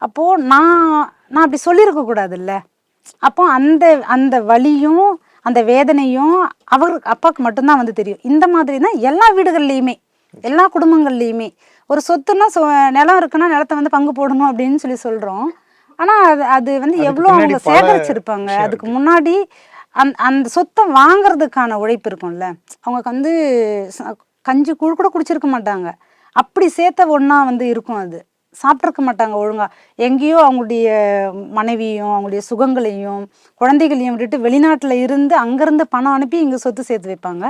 அப்போது நான் அப்படி சொல்லியிருக்க கூடாதுல்ல. அப்போ அந்த வலியும் அந்த வேதனையும் அப்பாவுக்கு மட்டும்தான் வந்து தெரியும். இந்த மாதிரி தான் எல்லா வீடுகள்லையுமே, எல்லா குடும்பங்கள்லையுமே ஒரு சொத்துன்னா நிலம் இருக்குன்னா நிலத்தை வந்து பங்கு போடணும் அப்படின்னு சொல்கிறோம். ஆனால் அது வந்து எவ்வளோ அவங்க சேகரிச்சிருப்பாங்க. அதுக்கு முன்னாடி அந்த சொத்தை வாங்கிறதுக்கான உழைப்பு இருக்கும்ல. அவங்க வந்து கஞ்சி கூழ் கூட குடிச்சிருக்க மாட்டாங்க. அப்படி சேர்த்த ஒன்றா வந்து இருக்கும். அது சாப்பிட்ருக்க மாட்டாங்க ஒழுங்காக. எங்கேயோ அவங்களுடைய மனைவியும் அவங்களுடைய சுகங்களையும் குழந்தைகளையும் விட்டுட்டு வெளிநாட்டில் இருந்து அங்கேருந்து பணம் அனுப்பி இங்கே சொத்து சேர்த்து வைப்பாங்க.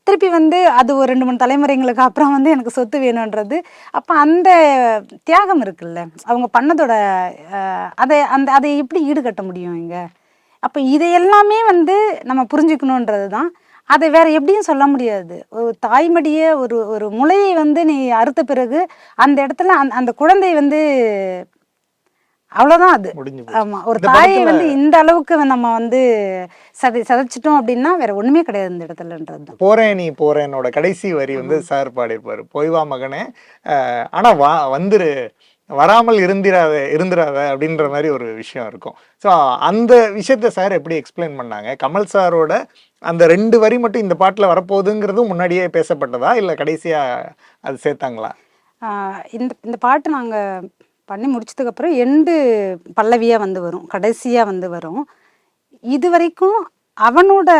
திருப்பி வந்து அது ஒரு 2-3 தலைமுறைங்களுக்கு அப்புறம் வந்து எனக்கு சொத்து வேணுன்றது. அப்போ அந்த தியாகம் இருக்குல்ல, அவங்க பண்ணதோட அதை எப்படி ஈடுகட்ட முடியும் இங்கே? அப்போ இதை எல்லாமே வந்து நம்ம புரிஞ்சுக்கணுன்றது தான். அதை வேற எப்படியும் சொல்ல முடியாது. ஒரு தாய்மடிய ஒரு முளையை வந்து நீ அறுத்த பிறகு அந்த இடத்துல அந்த குழந்தை வந்து அவ்வளோதான். அது ஆமா, ஒரு தாயை வந்து இந்த அளவுக்கு நம்ம வந்து சதைச்சிட்டோம் அப்படின்னா வேற ஒண்ணுமே கிடையாது இந்த இடத்துலன்றது. போறேன் நீ போறேனோட கடைசி வரி வந்து சார் பாடியிருப்பாரு, போய்வா மகனே, ஆனா வந்துரு, வராமல் இருந்திராத அப்படின்ற மாதிரி ஒரு விஷயம் இருக்கும். ஸோ அந்த விஷயத்த சார் எப்படி எக்ஸ்பிளைன் பண்ணாங்க? கமல் சாரோட அந்த 2 வரி மட்டும் இந்த பாட்டில் வரப்போகுதுங்கிறதும் முன்னாடியே பேசப்பட்டதா, இல்லை கடைசியா அது சேர்த்தாங்களா? இந்த பாட்டு நாங்கள் பண்ணி முடிச்சதுக்கப்புறம் எண்டு பல்லவியாக வந்து வரும், கடைசியாக வந்து வரும். இது வரைக்கும் அவனோட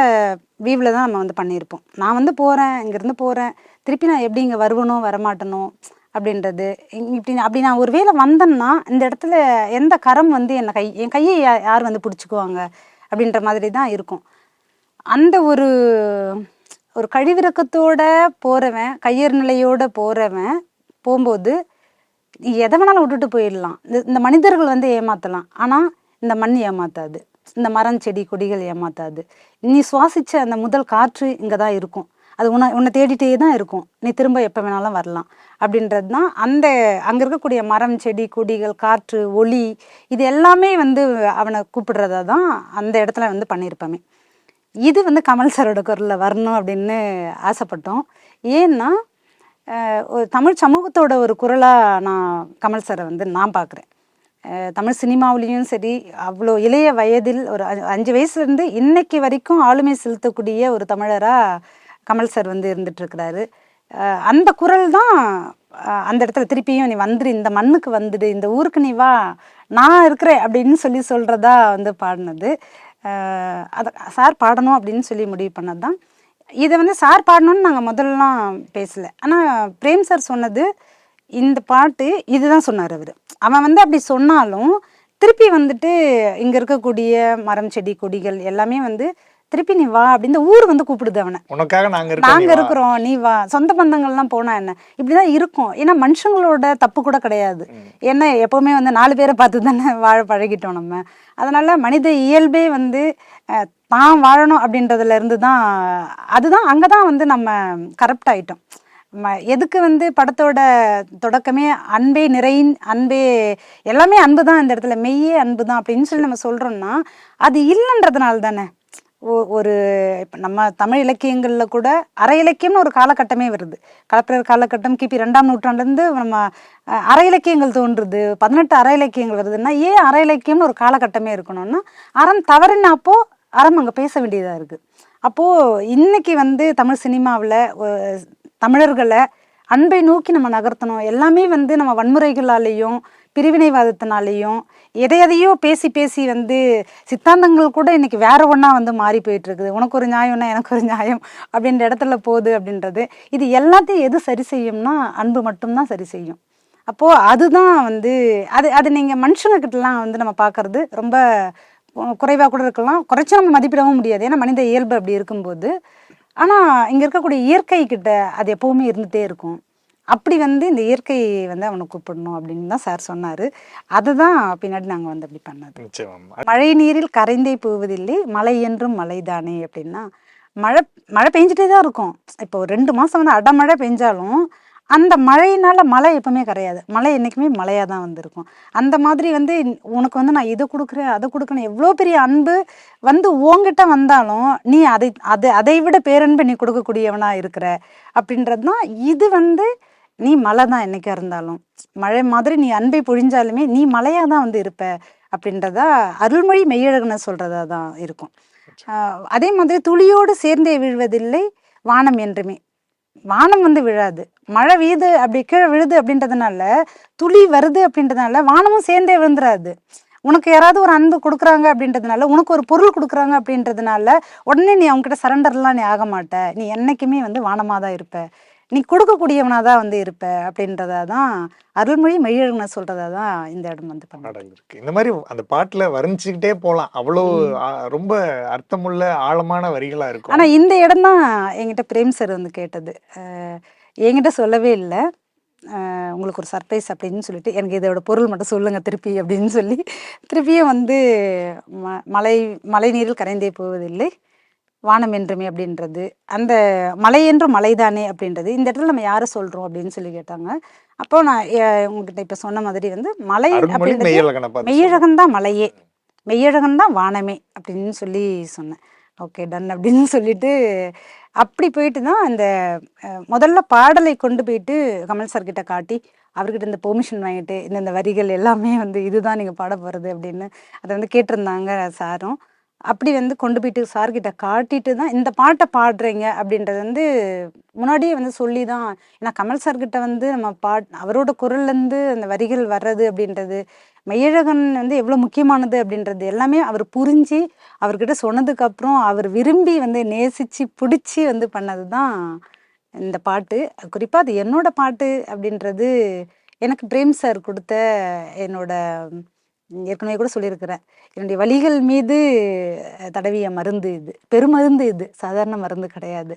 வீவில் தான் நம்ம வந்து பண்ணியிருப்போம். நான் வந்து போகிறேன், இங்கேருந்து போகிறேன், திருப்பி நான் எப்படி இங்கே வருவனோ வரமாட்டனோ அப்படின்றது. அப்படி நான் ஒரு வேளை வந்தேன்னா இந்த இடத்துல எந்த கரம் வந்து என் கையை யார் வந்து பிடிச்சிக்குவாங்க அப்படின்ற மாதிரி தான் இருக்கும். அந்த ஒரு கழிவிறக்கத்தோட போகிறவன், கையறு நிலையோடு போகும்போது எதை வேணாலும் விட்டுட்டு போயிடலாம். இந்த மனிதர்கள் வந்து ஏமாற்றலாம், ஆனால் இந்த மண் ஏமாத்தாது, இந்த மரம் செடி கொடிகள் ஏமாத்தாது. நீ சுவாசித்த அந்த முதல் காற்று இங்கே தான் இருக்கும், அது உன்னை தேடிட்டே தான் இருக்கும், நீ திரும்ப எப்போ வேணாலும் வரலாம் அப்படின்றது தான். அங்கே இருக்கக்கூடிய மரம் செடி கொடிகள் காற்று ஒளி இது எல்லாமே வந்து அவனை கூப்பிடுறதா தான் அந்த இடத்துல வந்து பண்ணியிருப்போமே. இது வந்து கமல் சாரோட குரலில் வரணும் அப்படின்னு ஆசைப்பட்டோம். ஏன்னா ஒரு தமிழ் சமூகத்தோட ஒரு குரலாக நான் கமல் சாரை வந்து நான் பார்க்குறேன். தமிழ் சினிமாவிலையும் சரி, அவ்வளோ இளைய வயதில் ஒரு 5 வயசுலேருந்து இன்னைக்கு வரைக்கும் ஆளுமை செலுத்தக்கூடிய ஒரு தமிழராக கமல் சார் வந்து இருந்துகிட்ருக்கிறாரு. அந்த குரல் தான் அந்த இடத்துல திருப்பியும் நீ வந்துடு, இந்த மண்ணுக்கு வந்துடு, இந்த ஊருக்கு நீ வா, நான் இருக்கிறேன் அப்படின்னு சொல்கிறதா வந்து பாடினது. அதை சார் பாடணும் அப்படின்னு சொல்லி முடிவு பண்ணது தான். இதை வந்து சார் பாடணும்னு நாங்கள் முதல்லாம் பேசலை. ஆனால் பிரேம் சார் சொன்னது இந்த பாட்டு இதுதான் சொன்னார். அவன் வந்து அப்படி சொன்னாலும் திருப்பி வந்துட்டு இங்கே இருக்கக்கூடிய மரம் செடி கொடிகள் எல்லாமே வந்து திருப்பி நீ வா அப்படின்னு ஊர் வந்து கூப்பிடுது அவனை. உனக்காக நாங்க இருக்கிறோம், நீ வா. சொந்த பந்தங்கள்லாம் போனா என்ன, இப்படிதான் இருக்கும். ஏன்னா மனுஷங்களோட தப்பு கூட கிடையாது. ஏன்னா எப்பவுமே வந்து 4 பேரை பார்த்து தானே வாழ பழகிட்டோம் நம்ம. அதனால மனித இயல்பே வந்து தான் வாழணும் அப்படின்றதுல இருந்து தான், அதுதான் அங்கதான் வந்து நம்ம கரப்ட் ஆயிட்டோம். எதுக்கு வந்து படத்தோட தொடக்கமே அன்பே நிறையின் அன்பே, எல்லாமே அன்பு தான், இந்த இடத்துல மெய்யே அன்பு தான் அப்படின்னு சொல்லி நம்ம சொல்றோம்னா அது இல்லைன்றதுனால தானே. ஒரு இப்போ நம்ம தமிழ் இலக்கியங்களில் கூட அரை இலக்கியம்னு ஒரு காலகட்டமே வருது. களப்பிரர் காலகட்டம் கிபி 2ஆம் நூற்றாண்டுலேருந்து நம்ம அரை இலக்கியங்கள் தோன்றுது, 18 அரை இலக்கியங்கள் வருதுன்னா ஏன் அரை இலக்கியம்னு ஒரு காலகட்டமே இருக்கணும்னா அறம் தவறுனாப்போ அறம் அங்கே பேச வேண்டியதாக இருக்குது. அப்போது இன்னைக்கு வந்து தமிழ் சினிமாவில் தமிழர்களை அன்பை நோக்கி நம்ம நகர்த்தணும். எல்லாமே வந்து நம்ம வன்முறைகளாலேயும் பிரிவினைவாதத்தினாலேயும் எதையோ பேசி வந்து சித்தாந்தங்கள் கூட இன்னைக்கு வேற ஒன்றா வந்து மாறி போயிட்டு இருக்குது. உனக்கு ஒரு நியாயம்னா எனக்கு ஒரு நியாயம் அப்படின்ற இடத்துல போகுது அப்படின்றது. இது எல்லாத்தையும் எது சரி செய்யும்னா அன்பு மட்டும்தான் சரி செய்யும். அப்போது அதுதான் வந்து அது அது நீங்கள் மனுஷங்கக்கிட்டலாம் வந்து நம்ம பார்க்குறது ரொம்ப குறைவாக கூட இருக்கலாம், குறைச்சி நம்ம மதிப்பிடவும் முடியாது, ஏன்னா மனித இயல்பு அப்படி இருக்கும்போது. ஆனால் இங்கே இருக்கக்கூடிய இயற்கை கிட்ட அது எப்போவுமே இருந்துகிட்டே இருக்கும். அப்படி வந்து இந்த இயற்கை வந்து அவனை கூப்பிடணும் அப்படின்னு தான் சார் சொன்னார். அதுதான் பின்னாடி நாங்கள் வந்து அப்படி பண்ணது. நிச்சயமா. மழை நீரில் கரைந்தே போவதில்லை மழை என்றும் மழைதானே அப்படின்னா, மழை மழை பெஞ்சிட்டே தான் இருக்கும். இப்போ 2 மாதம் வந்து அடமழை பெஞ்சாலும் அந்த மழையினால மழை எப்பவுமே கரையாது. மழை என்றைக்குமே மழையாக தான் வந்திருக்கும். அந்த மாதிரி வந்து உனக்கு வந்து நான் இதை கொடுக்குறேன் அதை கொடுக்குறேன் எவ்வளோ பெரிய அன்பு வந்து உன்கிட்ட வந்தாலும் நீ அதை விட பேரன்பு நீ கொடுக்கக்கூடியவனா இருக்கிற அப்படின்றது தான். இது வந்து நீ மழை தான் என்னைக்கா இருந்தாலும், மழை மாதிரி நீ அன்பை பொழிஞ்சாலுமே நீ மழையாக தான் வந்து இருப்ப அப்படின்றதா அருள்மொழி மெய்யழகுன சொல்கிறதா தான் இருக்கும். அதே மாதிரி துளியோடு சேர்ந்தே விழுவதில்லை வானம் என்றுமே. வானம் வந்து விழாது, மழை வீது அப்படி கீழே விழுது அப்படின்றதுனால, துளி வருது அப்படின்றதுனால வானமும் சேர்ந்தே விழுந்துடாது. உனக்கு யாராவது ஒரு அன்பு கொடுக்குறாங்க அப்படின்றதுனால, உனக்கு ஒரு பொருள் கொடுக்குறாங்க அப்படின்றதுனால உடனே நீ அவங்ககிட்ட சரண்டர்லாம் நீ ஆக மாட்ட. நீ என்றைக்குமே வந்து வானமாக தான் இருப்ப, நீ கொடுக்கக்கூடியவனாக தான் வந்து இருப்ப அப்படின்றதா தான் அருள்மொழி மெய்யழகுன சொல்கிறதா தான் இந்த இடம் வந்து பாடல் இருக்கு. இந்த மாதிரி அந்த பாட்டுல வர்ணிச்சுக்கிட்டே போகலாம், அவ்வளோ ரொம்ப அர்த்தமுள்ள ஆழமான வரிகளா இருக்கும். ஆனால் இந்த இடம் தான் என்கிட்ட பிரேம் சார் வந்து கேட்டது, என்கிட்ட சொல்லவே இல்லை, உங்களுக்கு ஒரு சர்ப்ரைஸ் அப்படின்னு சொல்லிட்டு எனக்கு இதோட பொருள் மட்டும் சொல்லுங்க திருப்பி அப்படின்னு சொல்லி திருப்பியும் வந்து மழை நீரில் கரைந்தே போவதில்லை வானம் என்றுமே அப்படின்றது, அந்த மலை என்றும் மலைதானே அப்படின்றது இந்த இடத்துல நம்ம யாரை சொல்றோம் அப்படின்னு சொல்லி கேட்டாங்க. அப்போ நான் உங்ககிட்ட இப்ப சொன்ன மாதிரி வந்து மலை அப்படின்றது மெய்யழகன் தான் மலையே, மெய்யழகன் தான் வானமே அப்படின்னு சொல்லி சொன்னேன். ஓகே டன் அப்படின்னு சொல்லிட்டு அப்படி போயிட்டு தான் அந்த முதல்ல பாடலை கொண்டு போயிட்டு கமல் சார்கிட்ட காட்டி அவர்கிட்ட இந்த பெர்மிஷன் வாங்கிட்டு இந்த வரிகள் எல்லாமே வந்து இதுதான் நீங்கள் பாட போகிறது அப்படின்னு அதை வந்து கேட்டிருந்தாங்க சாரும். அப்படி வந்து கொண்டு போயிட்டு சார்கிட்ட காட்டிட்டு தான் இந்த பாட்டை பாடுறீங்க அப்படின்றது வந்து முன்னாடியே வந்து சொல்லி தான். ஏன்னா கமல் சார்கிட்ட வந்து நம்ம அவரோட குரல்லேருந்து அந்த வரிகள் வர்றது அப்படின்றது, மெய்யழகன் வந்து எவ்வளோ முக்கியமானது அப்படின்றது எல்லாமே அவர் புரிஞ்சு அவர்கிட்ட சொன்னதுக்கப்புறம் அவர் விரும்பி வந்து நேசித்து பிடிச்சி வந்து பண்ணது தான் இந்த பாட்டு. குறிப்பாக அது என்னோட பாட்டு அப்படின்றது எனக்கு பிரேம் சார் கொடுத்த என்னோட ஏற்கனவே கூட சொல்லியிருக்கிறேன், என்னுடைய வலிகள் மீது தடவிய மருந்து இது, பெருமருந்து இது, சாதாரண மருந்து கிடையாது.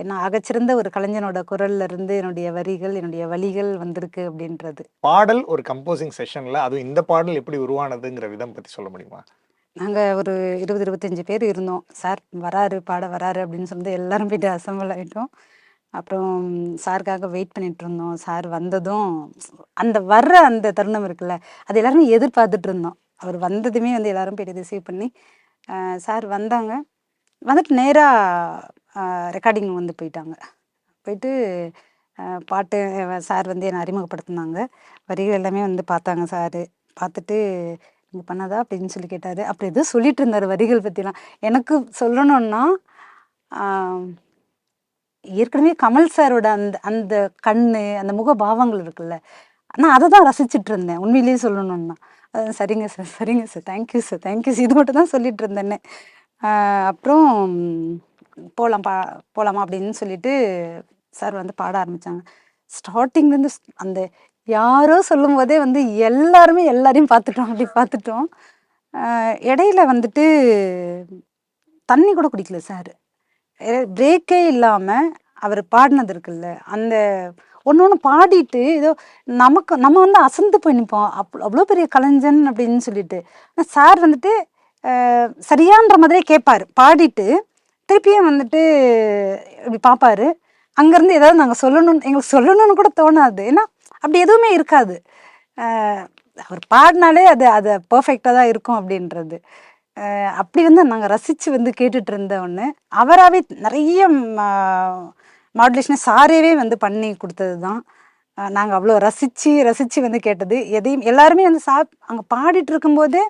ஏன்னா ஆகச்சிறந்த ஒரு கலைஞனோட குரல்ல இருந்து என்னுடைய வரிகள் என்னுடைய வலிகள் வந்திருக்கு அப்படின்றது. பாடல் ஒரு கம்போசிங் செஷன்ல அதுவும் இந்த பாடல் எப்படி உருவானதுங்கிற விதம் பற்றி சொல்ல முடியுமா? நாங்கள் ஒரு 20-25 பேர் இருந்தோம். சார் வராரு பாட வராரு அப்படின்னு சொல்லிட்டு எல்லாரும் போயிட்டு அசம்பிள் ஆகிட்டோம். அப்புறம் சாருக்காக வெயிட் பண்ணிட்டு இருந்தோம். சார் வந்ததும் அந்த வர்ற அந்த தருணம் இருக்குல்ல, அது எல்லாருமே எதிர்பார்த்துட்டு இருந்தோம். அவர் வந்ததுமே வந்து எல்லாரும் போயிட்டு ரிசீவ் பண்ணி சார் வந்தாங்க. வந்துட்டு நேராக ரெக்கார்டிங் வந்து போயிட்டாங்க. போயிட்டு பாட்டு சார் வந்து என்னை அறிமுகப்படுத்தினாங்க. வரிகள் எல்லாமே வந்து பார்த்தாங்க சார். பார்த்துட்டு நீங்கள் பண்ணதா அப்படின்னு சொல்லி கேட்டார். அப்படி எதுவும் சொல்லிட்டு இருந்தார் வரிகள் பற்றிலாம். எனக்கு சொல்லணுன்னா ஏற்கனவே கமல் சாரோட அந்த அந்த கண்ணு அந்த முகபாவங்கள் இருக்குல்ல, நான் அதை தான் ரசிச்சுட்டு இருந்தேன் உண்மையிலேயே சொல்லணுன்னா. சரிங்க சார் சரிங்க sir thank you sir thank you sir இது மட்டும் தான் சொல்லிட்டு இருந்தேன்னு. அப்புறம் போகலாமா அப்படின்னு சொல்லிட்டு சார் வந்து பாட ஆரம்பித்தாங்க. ஸ்டார்டிங்லேருந்து அந்த யாரோ சொல்லும் போதே வந்து எல்லாரையும் பார்த்துட்டோம், அப்படி பார்த்துட்டோம். இடையில வந்துட்டு தண்ணி கூட குடிக்கல சார், பிரேக்கே இல்லாமல் அவர் பாடினது இருக்குல்ல, அந்த ஒன்று பாடிட்டு ஏதோ நம்ம வந்து அசந்து போய் நிற்போம், அவ்வளோ பெரிய கலைஞன் அப்படின்னு சொல்லிட்டு. ஆனால் சார் வந்துட்டு சரியான்ற மாதிரியே கேட்பார், பாடிட்டு திருப்பியும் வந்துட்டு இப்படி பார்ப்பாரு. அங்கேருந்து ஏதாவது நாங்கள் எங்களுக்கு சொல்லணும்னு கூட தோணாது, ஏன்னா அப்படி எதுவுமே இருக்காது. அவர் பாடினாலே அது பர்ஃபெக்டாக தான் இருக்கும் அப்படின்றது. அப்படி வந்து நாங்கள் ரசித்து வந்து கேட்டுட்டு இருந்த ஒன்று. அவராகவே நிறைய மாடுலேஷனை சாரேவே வந்து பண்ணி கொடுத்தது தான். நாங்கள் அவ்வளோ ரசித்து வந்து கேட்டது. எல்லாருமே வந்து அங்கே பாடிட்டு இருக்கும்போதே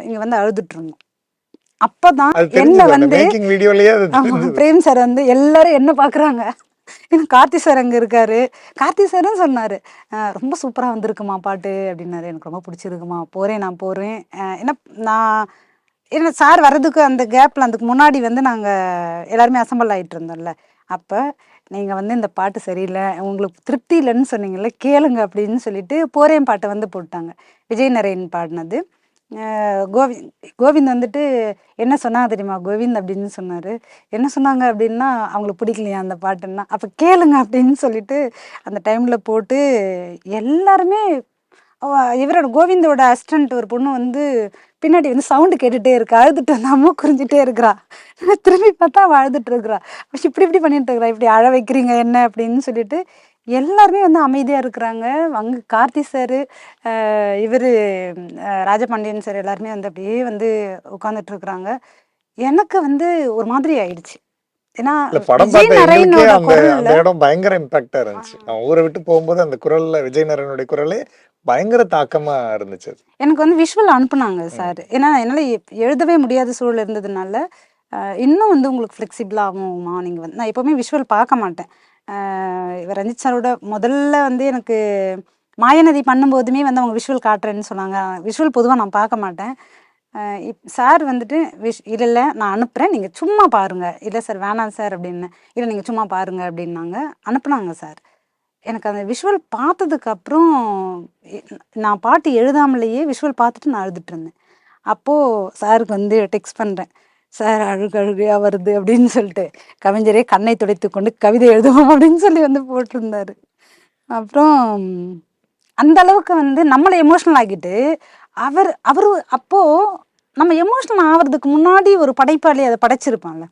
இங்கே வந்து அழுதுட்டு இருந்தோம். அப்போதான் என்ன வந்து பிரேம் சார் வந்து எல்லாரும் என்ன பார்க்குறாங்க, ஏன்னா கார்த்தி சார் அங்கே இருக்காரு. கார்த்தி சாரும் சொன்னார், ரொம்ப சூப்பராக வந்திருக்குமா பாட்டு அப்படின்னாரு. எனக்கு ரொம்ப பிடிச்சிருக்குமா, நான் போகிறேன். ஏன்னா சார் வர்றதுக்கு அந்த கேப்பில் அதுக்கு முன்னாடி வந்து நாங்கள் எல்லாருமே அசம்பிள் ஆகிட்டு இருந்தோம்ல, அப்போ நீங்கள் வந்து இந்த பாட்டு சரியில்லை, உங்களுக்கு திருப்தி இல்லைன்னு சொன்னீங்கல்ல, கேளுங்க அப்படின்னு சொல்லிட்டு போரேன் பாட்டை வந்து போட்டாங்க. விஜய் நரேன் பாடினது. கோவிந்த் வந்துட்டு என்ன சொன்னாங்க தெரியுமா, கோவிந்த் அப்படின்னு சொன்னார். என்ன சொன்னாங்க அப்படின்னா, அவங்களுக்கு பிடிக்கலையா அந்த பாட்டுன்னா, அப்போ கேளுங்க அப்படின்னு சொல்லிட்டு அந்த டைமில் போட்டு எல்லாருமே இவரோட கோவிந்தோட அசிஸ்டன்ட் ஒரு பொண்ணு வந்து பின்னாடி வந்து சவுண்டு கேட்டுகிட்டே இருக்கா, அழுதுட்டு வந்து அம்மா குறிஞ்சிட்டே இருக்கிறா. திரும்பி பார்த்தா அவள் அழுதுட்டு இருக்கிறா. இப்படி பண்ணிட்டு இருக்கிறா, இப்படி அழ வைக்கிறீங்க என்ன அப்படின்னு சொல்லிட்டு எல்லாருமே வந்து அமைதியாக இருக்கிறாங்க. அங்கே கார்த்தி சார், இவர் ராஜபாண்டியன் சார் எல்லாருமே வந்து அப்படியே வந்து உட்காந்துட்டு இருக்கிறாங்க. எனக்கு வந்து ஒரு மாதிரி ஆயிடுச்சு. ஏன்னா படம் விஜய் பார்த்த எங்களுக்கே நரேனோட அந்த குரல்ல இடம் பயங்கர இம்பாக்டா இருந்துச்சு. நான் ஊரை விட்டு போகும்போது அந்த குரல்ல விஜய் நரனுடைய குரலே பயங்கர தாக்கமா இருந்துச்சு. எனக்கு வந்து விஷுவல் அனுப்புனாங்க சார். ஏன்னா என்னால் எழுதவே முடியாத சூழல் இருந்ததுனால இன்னும் வந்து உங்களுக்கு ஃப்ளெக்சிபிளாகுமா நீங்கள் வந்து, நான் எப்போவுமே விஷுவல் பார்க்க மாட்டேன். இவர் ரஞ்சித் சாரோட முதல்ல வந்து எனக்கு மாயாநதி பண்ணும்போதுமே வந்து அவங்க விஷுவல் காட்டுறேன்னு சொன்னாங்க. விஷுவல் பொதுவாக நான் பார்க்க மாட்டேன். சார் வந்துட்டு இல்லை நான் அனுப்புகிறேன், நீங்கள் சும்மா பாருங்கள். இல்லை சார் வேணாம் சார் அப்படின்னு. இல்லை நீங்கள் சும்மா பாருங்கள் அப்படின்னாங்க. அனுப்புனாங்க சார். எனக்கு அந்த விஷுவல் பார்த்ததுக்கப்புறம் நான் பாட்டு எழுதாமலேயே விஷுவல் பார்த்துட்டு நான் அழுதுட்டு இருந்தேன். அப்போது சாருக்கு வந்து டெக்ஸ்ட் பண்ணுறேன், சார் அழுகையாக வருது அப்படின்னு சொல்லிட்டு, கவிஞரே கண்ணை துடைத்து கொண்டு கவிதை எழுதுவோம் அப்படின்னு சொல்லி வந்து போட்டிருந்தாரு. அப்புறம் அந்த அளவுக்கு வந்து நம்மளை எமோஷ்னல் ஆகிட்டு அவரு அப்போது நம்ம எமோஷ்னல் ஆகிறதுக்கு முன்னாடி ஒரு படைப்பாளி அதை படைச்சிருப்பாங்க.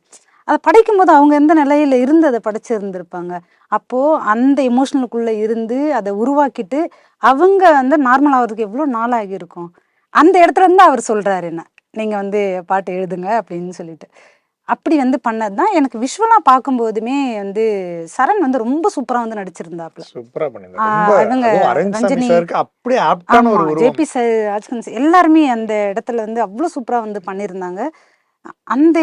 அதை படைக்கும்போது அவங்க எந்த நிலையில இருந்து அதை படைச்சிருந்துருப்பாங்க. அப்போது அந்த எமோஷனலுக்குள்ளே இருந்து அதை உருவாக்கிட்டு அவங்க வந்து நார்மல் ஆகிறதுக்கு எவ்வளோ நாள் ஆகியிருக்கும். அந்த இடத்துல இருந்து அவர் சொல்கிறாரு, என்ன நீங்கள் வந்து பாட்டு எழுதுங்க அப்படின்னு சொல்லிட்டு. அப்படி வந்து பண்ணது தான் எனக்கு விஷுவலாக பார்க்கும்போதுமே வந்து சரண் வந்து ரொம்ப சூப்பராக வந்து நடிச்சிருந்தாப்புல. சூப்பரா பண்ணிருந்தாங்க. ரஞ்சினி, அப்படியே ஆப்டான ஒரு உருவம். ஜேபி சார், ராஜ்கன் எல்லாருமே அந்த இடத்துல வந்து அவ்வளோ சூப்பராக வந்து பண்ணியிருந்தாங்க. அந்த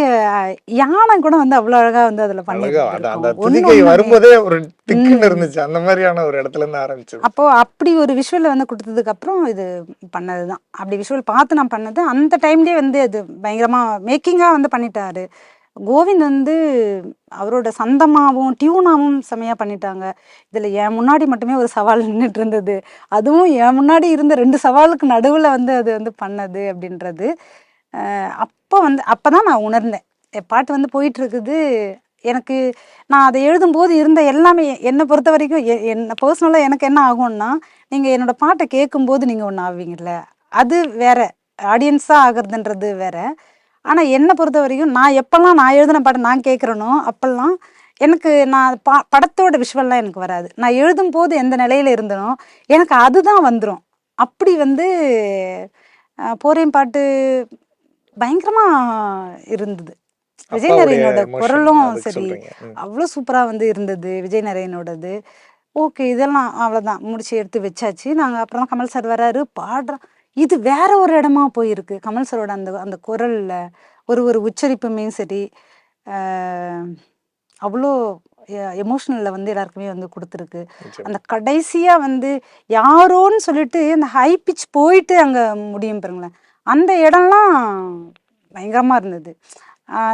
யானை கூட வந்து அவ்வளோ அழகா வந்து அதுல பண்ணிருக்காங்க. வரும்போதே ஒரு திக்குன்னு இருந்துச்சு. அந்த மாதிரியான ஒரு இடத்துல இருந்து ஆரம்பிச்சு. அப்போ அப்படி ஒரு விஷுவல் வந்து கொடுத்ததுக்கு அப்புறம் இது பண்ணதுதான். அப்படி விஷுவல் பார்த்து நான் பண்ணது. அந்த டைம்லயே வந்து அது பயங்கரமா மேக்கிங்கா வந்து பண்ணிட்டாரு. கோவிந்த் வந்து அவரோட சந்தமாவும் டியூனாவும் செமையா பண்ணிட்டாங்க. இதுல என் முன்னாடி மட்டுமே ஒரு சவால் நின்றுட்டு இருந்தது. அதுவும் என் முன்னாடி இருந்த 2 சவாலுக்கு நடுவுல வந்து அது வந்து பண்ணது அப்படின்றது. அப்போ தான் நான் உணர்ந்தேன், பாட்டு வந்து போயிட்டு இருக்குது. எனக்கு நான் அதை எழுதும்போது இருந்த எல்லாமே என்னை பொறுத்த வரைக்கும் என்ன பர்சனலாக எனக்கு என்ன ஆகும்னா, நீங்கள் என்னோட பாட்டை கேட்கும்போது நீங்கள் ஒன்று ஆவீங்கல்ல, அது வேற, ஆடியன்ஸாக ஆகுறதுன்றது வேற. ஆனால் என்னை பொறுத்த வரைக்கும் நான் எப்போல்லாம் நான் எழுதின பாட்டை நான் கேட்குறேனோ அப்போல்லாம் எனக்கு நான் படத்தோட விஷுவல்லாம் எனக்கு வராது. நான் எழுதும் போது எந்த நிலையில இருந்தனோ எனக்கு அதுதான் வந்துடும். அப்படி வந்து போரேன் பாட்டு பயங்கரமா இருந்தது. விஜய் நரேனோட குரலும் சரி அவ்வளோ சூப்பரா வந்து இருந்தது. விஜய் நரேனோடது ஓகே, இதெல்லாம் அவ்வளோதான் முடிச்சு எடுத்து வச்சாச்சு. நாங்கள் அப்புறம் கமல் சார் வராரு, பாடுறோம். இது வேற ஒரு இடமா போயிருக்கு. கமல் சாரோட அந்த அந்த குரல்ல ஒரு உச்சரிப்புமே சரி அவ்வளோ எமோஷனலில் வந்து எல்லாருக்குமே வந்து கொடுத்துருக்கு. அந்த கடைசியாக வந்து யாரோன்னு சொல்லிட்டு அந்த ஹை பிச் போயிட்டு அங்கே முடியும் பாருங்களேன், அந்த இடம்லாம் பயங்கரமாக இருந்தது.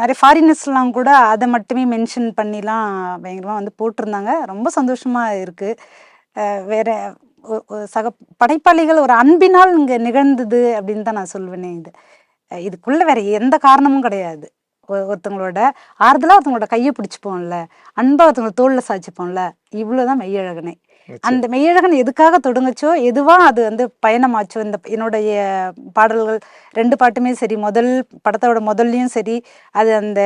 நிறைய ஃபாரினர்ஸ்லாம் கூட அதை மட்டுமே மென்ஷன் பண்ணிலாம் பயங்கரமாக வந்து போட்டிருந்தாங்க. ரொம்ப சந்தோஷமாக இருக்குது. வேற சக படைப்பாளிகள் ஒரு அன்பினால் இங்கே நிகழ்ந்தது அப்படின்னு தான் நான் சொல்வேனே. இதுக்குள்ளே வேற எந்த காரணமும் கிடையாது. ஒருத்தவங்களோட ஆறுதலாக ஒருத்தவங்களோட கையை பிடிச்சிப்போம்ல, அன்பாக ஒருத்தவங்களோட தோளில் சாய்ச்சிப்போம்ல, இவ்வளோதான் மெய்யழகனே. அந்த மெய்யழகன் எதுக்காக தொடங்குச்சோ, எதுவா அது வந்து பயணமாச்சோ, இந்த என்னுடைய பாடல்கள் 2 பாட்டுமே சரி, முதல் படத்தோட முதல்லையும் சரி, அது அந்த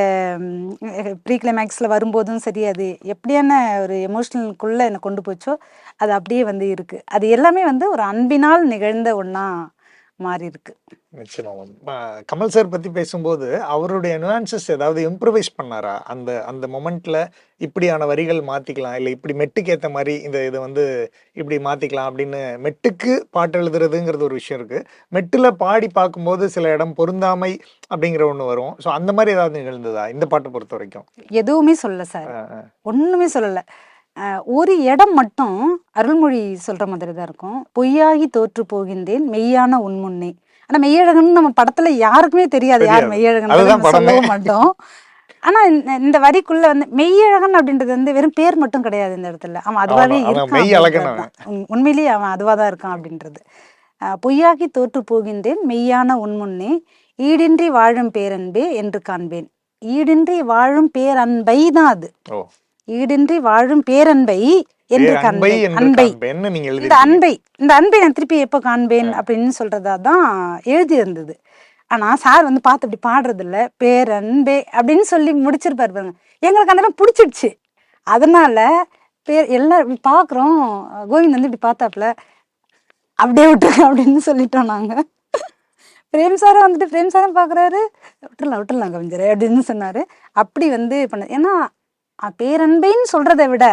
ப்ரீ கிளைமேக்ஸில் வரும்போதும் சரி, அது எப்படியான ஒரு எமோஷனலுக்குள்ளே என்னை கொண்டு போச்சோ அது அப்படியே வந்து இருக்குது. அது எல்லாமே வந்து ஒரு அன்பினால் நிகழ்ந்த ஒன்றா மாறி இருக்கு. நிச்சயமா. கமல் சார் பத்தி பேசும்போது அவருடைய நுவான்சஸ் ஏதாவது இம்ப்ரூவைஸ் பண்ணாரா? அந்த அந்த மொமெண்ட்ல இப்படியான வரிகள் மாத்திக்கலாம், இல்லை இப்படி மெட்டுக்கு ஏற்ற மாதிரி இதை வந்து இப்படி மாத்திக்கலாம் அப்படின்னு. மெட்டுக்கு பாட்டு எழுதுறதுங்கிறது ஒரு விஷயம் இருக்கு. மெட்டுல பாடி பார்க்கும்போது சில இடம் பொருந்தாமை அப்படிங்கிற ஒன்று வரும். ஸோ அந்த மாதிரி ஏதாவது நிகழ்ந்ததா இந்த பாட்டை பொறுத்த வரைக்கும்? எதுவுமே சொல்லல சார், ஒண்ணுமே சொல்லல. ஒரு இடம் மட்டும் அருள்மொழி சொல்ற மாதிரி தான் இருக்கும். பொய்யாகி தோற்று போகின்றேன் மெய்யான உன்முன்னே. ஆனா மெய்யழகன் நம்ம படத்துல யாருக்குமே தெரியாது, யார் மெய்யழகன் சொல்லவும் மாட்டோம். ஆனா இந்த வரிக்குள்ள வந்து மெய்யழகன் அப்படின்றது வந்து வெறும் பேர் மட்டும் கிடையாது இந்த இடத்துல. அவன் அதுவாவே அவன் இருக்கான் மெய் அழகன் அப்படின்றதுதான். உண்மையிலேயே அவன் அதுவாதான் இருக்கான் அப்படின்றது. பொய்யாகி தோற்று போகின்றேன் மெய்யான உன்முன்னே ஈடின்றி வாழும் பேரன்பே என்று காண்பேன். ஈடின்றி வாழும் பேரன்பை தான் அது. ஓ ஈடின்றி வாழும் பேரன்பை என்று அன்பை காண்பேன். என்று அன்பை, காண்பேன்னு நீங்க இந்த எழுதி அன்பை நான் திருப்பி எப்போ காண்பேன் அப்படின்னு சொல்றதா தான் எழுதி இருந்தது. ஆனா சார் வந்து பார்த்து இப்படி பாடுறது இல்ல, பேரன்பே அப்படின்னு சொல்லி முடிச்சிருப்பாரு பாருங்க. எங்களுக்கு அந்த இடம் பிடிச்சிடுச்சு. அதனால எல்லாரும் இப்படி பாக்குறோம். கோவிந்த் வந்து இப்படி பார்த்தாப்புல அப்படியே விட்டுருங்க அப்படின்னு சொல்லிட்டோம் நாங்க. பிரேம் சாரும் வந்துட்டு பிரேம் சாரும் பாக்குறாரு, விட்டுறலாம் கவிஞர் அப்படின்னு சொன்னாரு. அப்படி வந்து பண்ண. ஏன்னா பேரன்பேன்னு சொல்றதை விட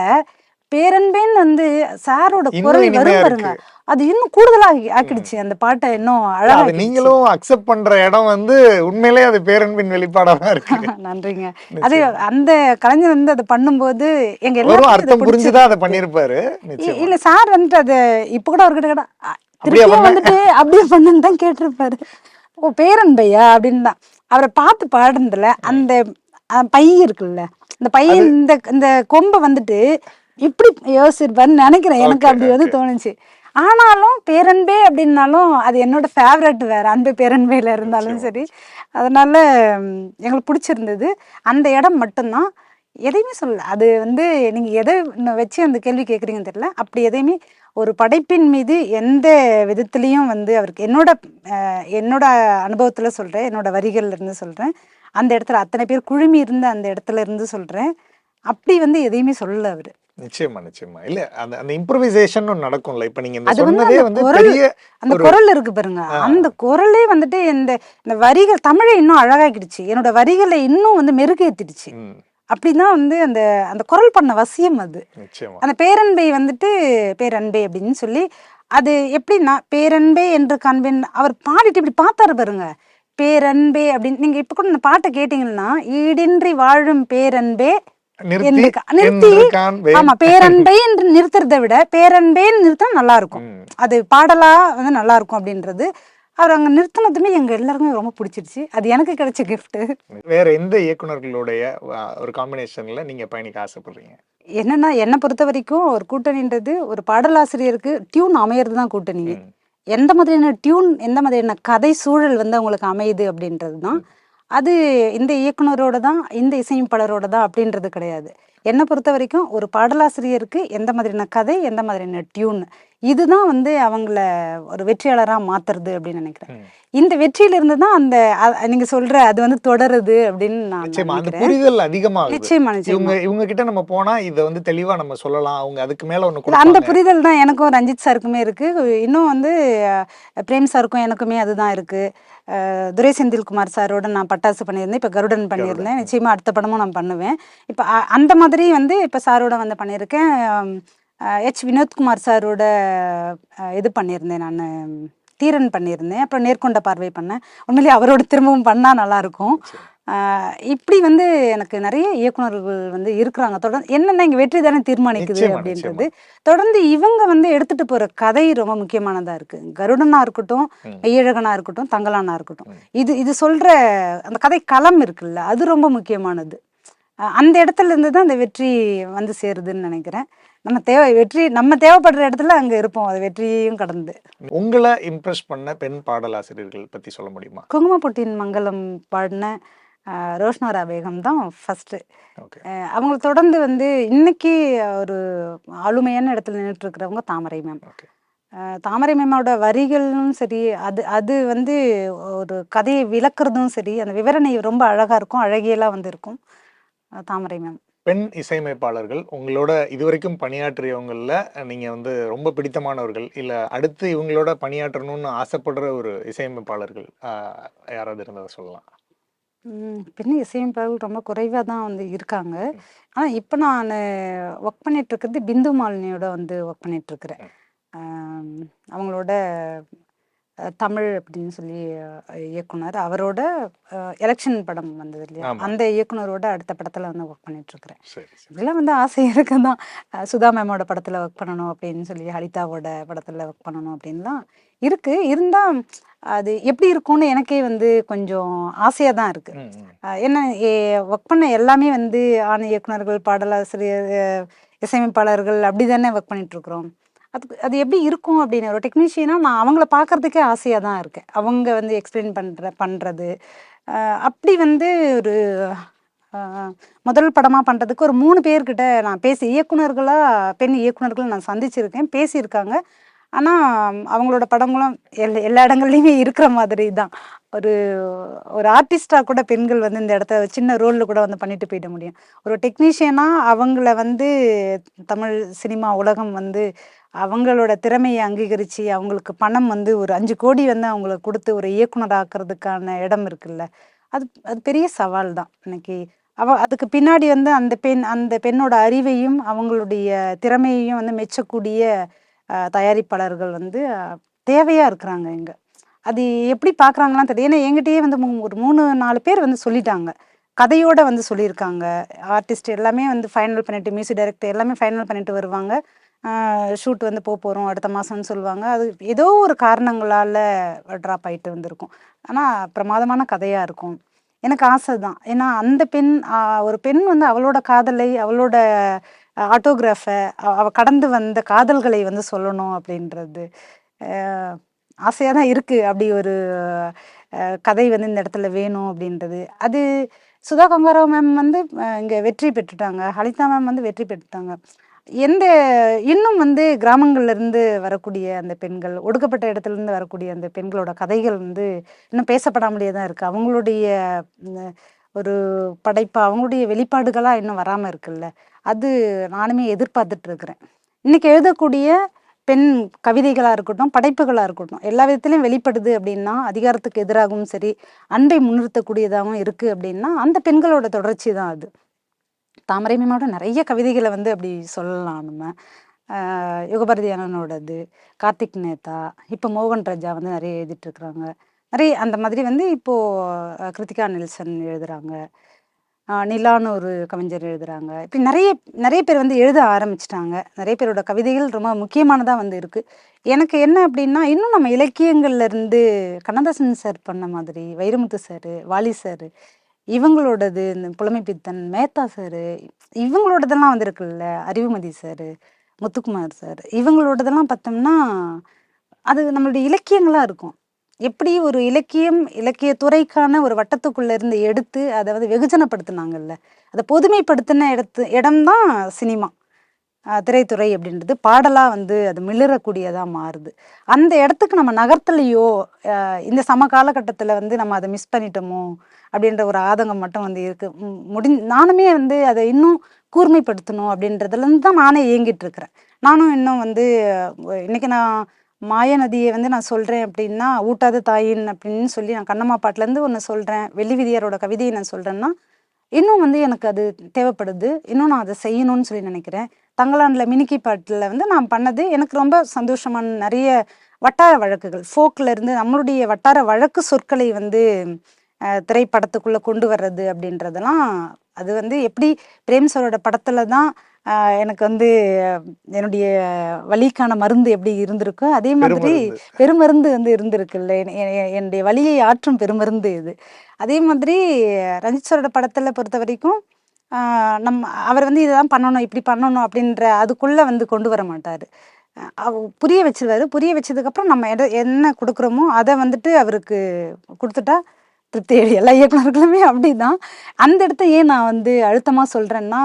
பேரன்பேன்னு வந்து சாரோட குரல் வரும் பாருங்க, அது இன்னும் கூடுதலா ஆக்கிடுச்சு அந்த பாட்டை இன்னும் அழகா. நீங்களும் அக்செப்ட் பண்ற இடம் வந்து உண்மையிலே அது பேரன்பின் வெளிப்பாடாதான் இருக்கு. நன்றிங்க. அது அந்த கலைஞர் வந்து அதை பண்ணும்போது எங்க எல்லாரும் அர்த்தம் புரிஞ்சுதான் அதை பண்ணிருப்பாரு. இல்ல சார் வந்துட்டு அது இப்ப கூட அவர்கிட்ட கூட திருப்பியும் வந்துட்டு அப்படியே பண்ணுன்னு தான் கேட்டிருப்பாரு. ஓ பேரன்பையா அப்படின்னு தான் அவரை பார்த்து பாடுறதுல அந்த பை இருக்குல்ல, இந்த பையன் இந்த கொம்பை வந்துட்டு இப்படி யோசிச்சிருப்பாருன்னு நினைக்கிறேன். எனக்கு அப்படி வந்து தோணுச்சு. ஆனாலும் பேரன்பே அப்படின்னாலும் அது என்னோட ஃபேவரட் வேற, அன்பு பேரன்பேல இருந்தாலும் சரி. அதனால எங்களுக்கு பிடிச்சிருந்தது. அந்த இடம் மட்டும்தான், எதையுமே சொல்லல. அது வந்து நீங்க எதை வச்சு அந்த கேள்வி கேட்குறீங்கன்னு தெரியல. அப்படி எதையுமே ஒரு படைப்பின் மீது எந்த விதத்துலையும் வந்து அவருக்கு என்னோட அனுபவத்துல சொல்றேன், என்னோட வரிகள்ல இருந்து சொல்றேன், அந்த இடத்துல அத்தனை பேர் குழுமி இருந்த அந்த இடத்துல இருந்து சொல்றேன். அப்படி வந்து எதையுமே சொல்லல அவரு. நிச்சயமா இல்ல அந்த இம்ப்ரோவைசேஷன் நடக்கும்ல. இப்ப நீங்க சொன்னதே வந்து பெரிய அந்த குரல் இருக்கு பாருங்க, அந்த குரலே வந்துட்டு இந்த வரிகள் தமிழை இன்னும் அழகாக்கிடுச்சு, என்னோட வரிகளை இன்னும் வந்து மெருகேத்திடுச்சு. அப்படிதான் வந்து அந்த அந்த குரல் பண்ண வசியம் அது. அந்த பேரன்பை வந்துட்டு பேரன்பே அப்படின்னு சொல்லி அது எப்படின்னா பேரன்பே என்று காண்பேன் அவர் பாடிட்டு இப்படி பார்த்தாரு பாருங்க, பேரன்பே அப்படின்னு. நீங்க இப்ப கூட இந்த பாட்டை கேட்டீங்கன்னா ஈடின்றி வாழும் பேரன்பே நிறுத்தி, ஆமா பேரன்பை என்று நிறுத்துறதை விட பேரன்பேன்னு நிறுத்தா நல்லா இருக்கும், அது பாடலா வந்து நல்லா இருக்கும் அப்படின்றது. அவர் அங்க நிறுத்தினதுமே எங்க எல்லாருக்குமே ரொம்ப பிடிச்சிருச்சு. அது எனக்கு கிடைச்ச கிஃப்ட். வேற எந்த இயக்குனர்களுடைய ஒரு காம்பினேஷன்ல நீங்க பயணிக்க ஆசைப்படுறீங்க? என்னன்னா என்னை பொறுத்த வரைக்கும் ஒரு கூட்டணின்றது ஒரு பாடலாசிரியருக்கு டியூன் அமையறது தான் கூட்டணி. எந்த மாதிரியான டியூன், எந்த மாதிரியான கதை சூழல் வந்து அவங்களுக்கு அமையுது அப்படின்றது தான். அது இந்த இயக்குனரோட தான், இந்த இசையமைப்பாளரோட தான் அப்படின்றது கிடையாது. என்னை பொறுத்த வரைக்கும் ஒரு பாடலாசிரியருக்கு எந்த மாதிரியான கதை, எந்த மாதிரியான டியூன், இதுதான் வந்து அவங்கள ஒரு வெற்றியாளரா மாத்துறது அப்படின்னு நினைக்கிறேன். இந்த வெற்றியில இருந்து தான் அந்த நீங்க சொல்ற அது வந்து தொடருது அப்படின்னு நான் நினைக்கிறேன். புரிதல் அதிகமா நிச்சயமா இவங்க கிட்ட நம்ம போனா இத வந்து தெளிவா நம்ம சொல்லலாம், அவங்க அதுக்கு மேல ஒண்ணு அந்த புரிதல் தான் எனக்கும் ரஞ்சித் சாருக்குமே இருக்கு. இன்னும் வந்து பிரேம் சாருக்கும் எனக்குமே அதுதான் இருக்கு. துரை செந்தில்குமார் சாரோட நான் பட்டாசு பண்ணியிருந்தேன், இப்போ கருடன் பண்ணியிருந்தேன். நிச்சயமா அடுத்த படமும் நான் பண்ணுவேன். இப்போ அந்த மாதிரி வந்து இப்போ சாரோட வந்து பண்ணியிருக்கேன். வினோத்குமார் சாரோட இது பண்ணியிருந்தேன், நான் தீரன் பண்ணியிருந்தேன். அப்புறம் நேர்கொண்ட பார்வை பண்ணேன். உண்மையிலேயே அவரோட திரும்பவும் பண்ணால் நல்லாயிருக்கும். இப்படி வந்து எனக்கு நிறைய இயக்குனர்கள் வந்து இருக்கிறாங்க. தொடர்ந்து என்னென்ன இங்கே வெற்றி தானே தீர்மானிக்குது அப்படின்றது. தொடர்ந்து இவங்க வந்து எடுத்துட்டு போற கதை ரொம்ப முக்கியமானதா இருக்கு. கருடனா இருக்கட்டும், மெய்யழகனா இருக்கட்டும், தங்கலானா இருக்கட்டும், இது சொல்ற அந்த கதை களம் இருக்குல்ல, அது ரொம்ப முக்கியமானது. அந்த இடத்துல இருந்து தான் அந்த வெற்றி வந்து சேருதுன்னு நினைக்கிறேன். நம்ம தேவைப்படுற இடத்துல அங்க இருப்போம், அது வெற்றியையும் கடந்து. உங்களை இம்ப்ரெஸ் பண்ண பெண் பாடலாசிரியர்கள் பத்தி சொல்ல முடியுமா? குங்குமப்பொட்டியின் மங்களம் பாடின ரோஷ்னாரா பேகம் தான் ஃபர்ஸ்ட். அவங்களை தொடர்ந்து வந்து இன்னைக்கு ஒரு ஆளுமையான இடத்துல நின்றுட்டு இருக்கிறவங்க தாமரை மேம். தாமரை மேமோட வரிகளும் சரி, அது வந்து ஒரு கதையை விளக்குறதும் சரி, அந்த விவரணை ரொம்ப அழகா இருக்கும், அழகியெல்லாம் வந்து இருக்கும் தாமரை மேம். பெண் இசையமைப்பாளர்கள் உங்களோட இதுவரைக்கும் பணியாற்றியவங்கள நீங்க வந்து ரொம்ப பிடித்தமானவர்கள், இல்ல அடுத்து இவங்களோட பணியாற்றணும்னு ஆசைப்படுற ஒரு இசையமைப்பாளர்கள் யாராவது இருந்ததை சொல்லலாம்? பெண் இசையமைப்பாளர்கள் ரொம்ப குறைவாக தான் வந்து இருக்காங்க. ஆனால் இப்போ நான் ஒர்க் பண்ணிட்டு இருக்கிறது பிந்து மாலினியோட வந்து ஒர்க் பண்ணிட்டு இருக்கிறேன். அவங்களோட தமிழ் அப்படின்னு சொல்லி இயக்குனர் அவரோட எலெக்ஷன் படம் வந்தது இல்லையா, ஆமா. அந்த இயக்குனரோட அடுத்த படத்தில் வந்து ஒர்க் பண்ணிட்டுருக்கிறேன். சரி சரி. இப்படிலாம் வந்து ஆசை இருக்கு தான். சுதா மேமோட படத்தில் ஒர்க் பண்ணணும் அப்படின்னு சொல்லி, ஹலிதாவோட படத்தில் ஒர்க் பண்ணணும் அப்படின்லாம் இருக்கு. இருந்தால் அது எப்படி இருக்கும்னு எனக்கே வந்து கொஞ்சம் ஆசையாக தான் இருக்குது. ம், ம். ஏன்னா ஒர்க் பண்ண எல்லாமே வந்து ஆண் இயக்குனர்கள், பாடலாசிரியர், இசையமைப்பாளர்கள் அப்படி தானே ஒர்க் பண்ணிகிட்ருக்குறோம். அது எப்படி இருக்கும் அப்படின்னு ஒரு டெக்னீஷியனாக நான் அவங்கள பார்க்கறதுக்கே ஆசையாக தான் இருக்கேன். அவங்க வந்து எக்ஸ்பிளைன் பண்ணுறது அப்படி வந்து ஒரு முதல் படமாக பண்ணுறதுக்கு ஒரு 3 பேர்கிட்ட நான் இயக்குனர்களாக பெண் இயக்குனர்கள் நான் சந்திச்சிருக்கேன், பேசியிருக்காங்க. ஆனால் அவங்களோட படங்களும் எல்லா இடங்கள்லையுமே இருக்கிற மாதிரி தான். ஒரு ஒரு ஆர்டிஸ்டாக கூட பெண்கள் வந்து இந்த இடத்த சின்ன ரோலில் கூட வந்து பண்ணிட்டு போயிட முடியும். ஒரு டெக்னீஷியனாக அவங்கள வந்து தமிழ் சினிமா உலகம் வந்து அவங்களோட திறமையை அங்கீகரித்து அவங்களுக்கு பணம் வந்து ஒரு 5 கோடி வந்து அவங்களுக்கு கொடுத்து ஒரு இயக்குனர் ஆக்கிறதுக்கான இடம் இருக்குல்ல, அது அது பெரிய சவால் தான். இன்னைக்கு அதுக்கு பின்னாடி வந்து அந்த பெண்ணோட அறிவையும் அவங்களுடைய திறமையையும் வந்து மெச்சக்கூடிய தயாரிப்பாளர்கள் வந்து தேவையாக இருக்கிறாங்க இங்கே. அது எப்படி பார்க்குறாங்களான்னு தெரியும். ஏன்னா என்கிட்டயே வந்து ஒரு 3-4 பேர் வந்து சொல்லிட்டாங்க, கதையோடு வந்து சொல்லியிருக்காங்க. ஆர்டிஸ்ட் எல்லாமே வந்து ஃபைனல் பண்ணிவிட்டு, மியூசிக் டைரக்டர் எல்லாமே ஃபைனல் பண்ணிவிட்டு வருவாங்க. ஷூட் வந்து போகிறோம் அடுத்த மாதம்னு சொல்லுவாங்க. அது ஏதோ ஒரு காரணங்களால் ட்ராப் ஆகிட்டு வந்திருக்கும். ஆனால் பிரமாதமான கதையாக இருக்கும். எனக்கு ஆசை தான். ஏன்னா அந்த பெண் ஒரு பெண் வந்து அவளோட காதலை, அவளோட ஆட்டோகிராஃபை, அவள் கடந்து வந்த காதல்களை வந்து சொல்லணும் அப்படின்றது ஆசையாக தான் இருக்குது. அப்படி ஒரு கதை வந்து இந்த இடத்துல வேணும் அப்படின்றது. அது சுதா கங்காராவ் மேம் வந்து இங்கே வெற்றி பெற்றுட்டாங்க, ஹலிதா மேம் வந்து வெற்றி பெற்றுட்டாங்க. இன்னும் வந்து கிராமங்கள்லேருந்து வரக்கூடிய அந்த பெண்கள், ஒடுக்கப்பட்ட இடத்துலேருந்து வரக்கூடிய அந்த பெண்களோட கதைகள் வந்து இன்னும் பேசப்படாமலே தான் இருக்குது. அவங்களுடைய ஒரு படைப்பா, அவங்களுடைய வெளிப்பாடுகளாக இன்னும் வராமல் இருக்குல்ல, அது நானுமே எதிர்பார்த்துட்டு இருக்கிறேன். இன்றைக்கி எழுதக்கூடிய பெண் கவிதைகளாக இருக்கட்டும், படைப்புகளாக இருக்கட்டும், எல்லா விதத்துலையும் வெளிப்படுது அப்படின்னா, அதிகாரத்துக்கு எதிராகவும் சரி, அன்பை முன்னிறுத்தக்கூடியதாகவும் இருக்குது அப்படின்னா, அந்த பெண்களோட தொடர்ச்சி தான் அது. தாமரை மேமோட நிறைய கவிதைகளை வந்து அப்படி சொல்லலாம் நம்ம. யுகபாரதி அண்ணனோடது, கார்த்திக் நேதா, இப்போ மோகன் ராஜா வந்து நிறைய எழுதிட்டுருக்குறாங்க. நிறைய அந்த மாதிரி வந்து இப்போது கிருத்திகா நெல்சன் எழுதுகிறாங்க, நிலான்னு ஒரு கவிஞர் எழுதுகிறாங்க. இப்படி நிறைய பேர் வந்து எழுத ஆரம்பிச்சிட்டாங்க. நிறைய பேரோட கவிதைகள் ரொம்ப முக்கியமானதாக வந்து இருக்குது. எனக்கு என்ன அப்படின்னா, இன்னும் நம்ம இலக்கியங்கள்லேருந்து கண்ணதாசன் சார் பண்ண மாதிரி, வைரமுத்து சார், வாலி சார், இவங்களோடது, இந்த புலமைப்பித்தன், மேத்தா சார், இவங்களோடதெல்லாம் வந்துருக்குல்ல, அறிவுமதி சார், முத்துக்குமார் சார், இவங்களோடதெல்லாம் பார்த்தோம்னா அது நம்மளுடைய இலக்கியங்களாக இருக்கும். எப்படி ஒரு இலக்கியத்துறைக்கான ஒரு வட்டத்துக்குள்ளே இருந்து எடுத்து அதை வந்து வெகுஜனப்படுத்தினாங்கல்ல, அதை பொதுமைப்படுத்தின இடம்தான் சினிமா, திரைத்துறை அப்படின்றது. பாடலாக வந்து அது மிளறக்கூடியதாக மாறுது. அந்த இடத்துக்கு நம்ம நகர்த்தலையோ, இந்த சம காலகட்டத்தில் வந்து நம்ம அதை மிஸ் பண்ணிட்டோமோ அப்படின்ற ஒரு ஆதங்கம் மட்டும் வந்து இருக்குது. நானுமே வந்து அதை இன்னும் கூர்மைப்படுத்தணும் அப்படின்றதுலேருந்து தான் நானே இயங்கிட்டு இருக்கிறேன். நானும் இன்னும் வந்து இன்றைக்கி நான் மாய நதியை வந்து நான் சொல்கிறேன் அப்படின்னா, ஊட்டாத தாயின் அப்படின்னு சொல்லி நான் கண்ணம்மா பாட்டிலேருந்து ஒன்று சொல்கிறேன், வெள்ளி விதியாரோட கவிதையை நான் சொல்கிறேன்னா, இன்னும் வந்து எனக்கு அது தேவைப்படுது. இன்னும் நான் அதை செய்யணும்னு சொல்லி நினைக்கிறேன். தங்கலாண்டில் மினிக்கி பாட்டில் வந்து நான் பண்ணது எனக்கு ரொம்ப சந்தோஷமான நிறைய வட்டார வழக்குகள், ஃபோக்லேருந்து நம்மளுடைய வட்டார வழக்கு சொற்களை வந்து திரைப்படத்துக்குள்ளே கொண்டு வர்றது அப்படின்றதெல்லாம், அது வந்து எப்படி பிரேம் சாரோட படத்தில் தான் எனக்கு வந்து என்னுடைய வலிக்கான மருந்து எப்படி இருந்திருக்கோ, அதே மாதிரி பெருமருந்து வந்து இருந்திருக்குல்ல, என்னுடைய வலியை ஆற்றும் பெருமருந்து இது. அதே மாதிரி ரஞ்சித் சாரோட படத்தில் பொறுத்த வரைக்கும் அவர் வந்து இதை தான் பண்ணணும், இப்படி பண்ணணும் அப்படின்ற அதுக்குள்ளே வந்து கொண்டு வர மாட்டார். புரிய வச்சிருவார். புரிய வச்சதுக்கப்புறம் நம்ம என்ன கொடுக்குறோமோ அதை வந்துட்டு அவருக்கு கொடுத்துட்டா திருப்தி. எல்லா இயக்குனர்களுமே அப்படி தான். அந்த இடத்த ஏன் நான் வந்து அழுத்தமாக சொல்கிறேன்னா,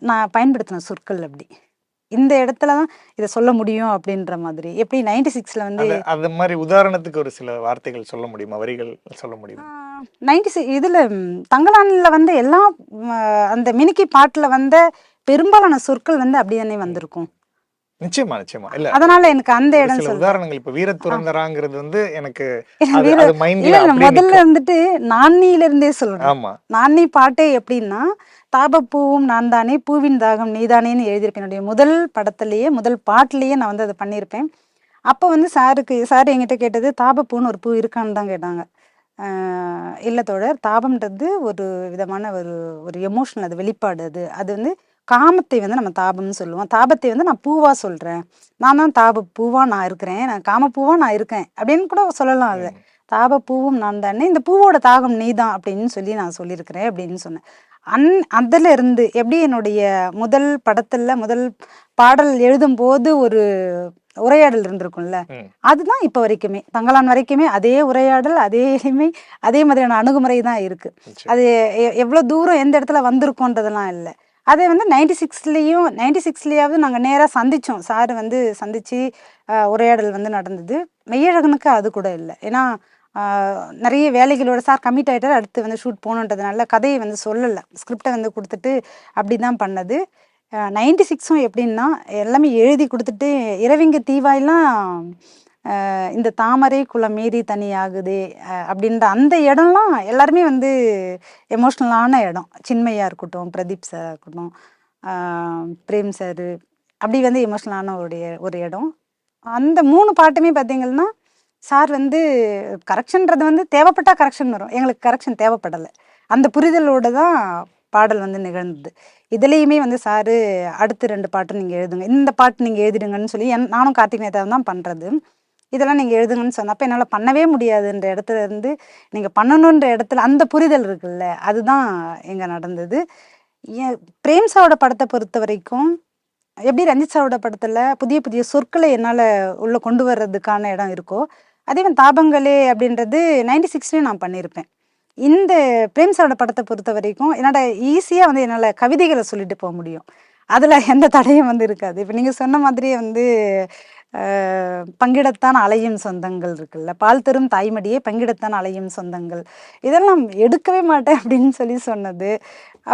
நான் பயன்படுத்தின சொற்கள் அப்படி இந்த இடத்துல தான் இதை சொல்ல முடியும் அப்படின்ற மாதிரி. எப்படி 96ல் வந்து அந்த மாதிரி உதாரணத்துக்கு ஒரு சில வார்த்தைகள் சொல்ல முடியுமா, வரிகள் சொல்ல முடியுமா? 96 இதில் தங்கலானில் வந்து எல்லாம் அந்த மினிக்கி பாட்டில் வந்த பெரும்பாலான சொற்கள் வந்து அப்படி தானே வந்திருக்கும். நிச்சயமா நிச்சயமா. இல்ல அதனால எனக்கு அந்த இடம் சில உதாரணங்கள், இப்ப வீரத்துறந்தராங்கிறது வந்து எனக்கு முதல்ல வந்துட்டு நான்னில இருந்தே சொல்லணும். ஆமா, நான்னி பாட்டே எப்படின்னா, தாபப்பூவும் நான் தானே, பூவின் தாகம் நீதானேன்னு எழுதியிருப்பேன். என்னுடைய முதல் படத்துலயே முதல் பாட்டிலேயே நான் வந்து அதை பண்ணியிருப்பேன். அப்போ வந்து சார் என்கிட்ட கேட்டது தாபப்பூன்னு ஒரு பூ இருக்கான்னு தான் கேட்டாங்க. இல்லை தோழர், தாபம்ன்றது ஒரு விதமான ஒரு ஒரு எமோஷனல், அது வெளிப்பாடு. அது வந்து காமத்தை வந்து நம்ம தாபம்னு சொல்லுவோம். தாபத்தை வந்து நான் பூவா சொல்கிறேன், நான் தான் தாப பூவா நான் இருக்கிறேன், நான் காமப்பூவா நான் இருக்கேன் அப்படின்னு கூட சொல்லலாம். அது தாப பூவும் நான் தானே, இந்த பூவோட தாகம் நீ தான் அப்படின்னு சொல்லி நான் சொல்லியிருக்கிறேன் அப்படின்னு சொன்னேன். அதில் இருந்து எப்படி என்னுடைய முதல் முதல் பாடல் எழுதும்போது ஒரு உரையாடல் இருந்திருக்கும்ல, அதுதான் இப்போ வரைக்குமே, தங்கலான் வரைக்குமே அதே உரையாடல், அதே எளிமை, அதே மாதிரியான அணுகுமுறை தான் இருக்கு. அது எவ்வளோ தூரம் எந்த இடத்துல வந்திருக்கோன்றதெல்லாம் இல்லை. அதே வந்து 96லயாவது நாங்கள் நேராக சந்தித்தோம். சார் வந்து சந்தித்து உரையாடல் வந்து நடந்தது. மெய்யழகனுக்கு அது கூட இல்லை. ஏன்னா நிறைய வேலைகளோட சார் கமிட் ஆகிட்டார். அடுத்து வந்து ஷூட் போகணுன்றதுனால கதையை வந்து சொல்லலை, ஸ்கிரிப்டை வந்து கொடுத்துட்டு அப்படி தான் பண்ணது. 96ம் எப்படின்னா எல்லாமே எழுதி கொடுத்துட்டு இரவிங்க தீவாயெல்லாம் இந்த தாமரை குளம் மீறி தனியாகுதே அப்படின்ற அந்த இடம்லாம் எல்லாருமே வந்து எமோஷ்னலான இடம். சின்மையாக இருக்கட்டும், பிரதீப் சார் இருக்கட்டும், பிரேம் சார், அப்படி வந்து எமோஷ்னலான ஒரு இடம். அந்த 3 பாட்டுமே பார்த்தீங்கன்னா சார் வந்து கரெக்ஷன்றது வந்து தேவைப்பட்டால் கரெக்ஷன் வரும், எங்களுக்கு கரெக்ஷன் தேவைப்படலை. அந்த புரிதலோடு தான் பாடல் வந்து நிகழ்ந்தது. இதுலேயுமே வந்து சார் அடுத்து 2 பாட்டு நீங்கள் எழுதுங்க, இந்த பாட்டு நீங்கள் எழுதிடுங்கன்னு சொல்லி நானும் கார்த்திக் நேதாவும் தான் பண்ணுறது, இதெல்லாம் நீங்கள் எழுதுங்கன்னு சொன்னப்போ என்னால் பண்ணவே முடியாதுன்ற இடத்துல இருந்து நீங்கள் பண்ணணுன்ற இடத்துல அந்த புரிதல் இருக்குல்ல, அதுதான் எங்கே நடந்தது. பிரேம் சாரோட படத்தை பொறுத்த வரைக்கும் எப்படி ரஞ்சித் சாரோட படத்தில் புதிய புதிய சொற்களை என்னால் உள்ளே கொண்டு வர்றதுக்கான இடம் இருக்கோ, அதே மாதிரி தாபங்களே அப்படின்றது 96லேயும் நான் பண்ணியிருப்பேன். இந்த பிரேம் சாரோட படத்தை பொறுத்த வரைக்கும் என்னோட ஈஸியாக வந்து என்னால் கவிதைகளை சொல்லிட்டு போக முடியும், அதில் எந்த தடையும் வந்து இருக்காது. இப்போ நீங்கள் சொன்ன மாதிரியே வந்து பங்கிடத்தான் அலையும் சொந்தங்கள் இருக்குல்ல, பால் தரும் தாய்மடியே பங்கிடத்தான் அலையும் சொந்தங்கள், இதெல்லாம் எடுக்கவே மாட்டேன் அப்படின்னு சொல்லி சொன்னது.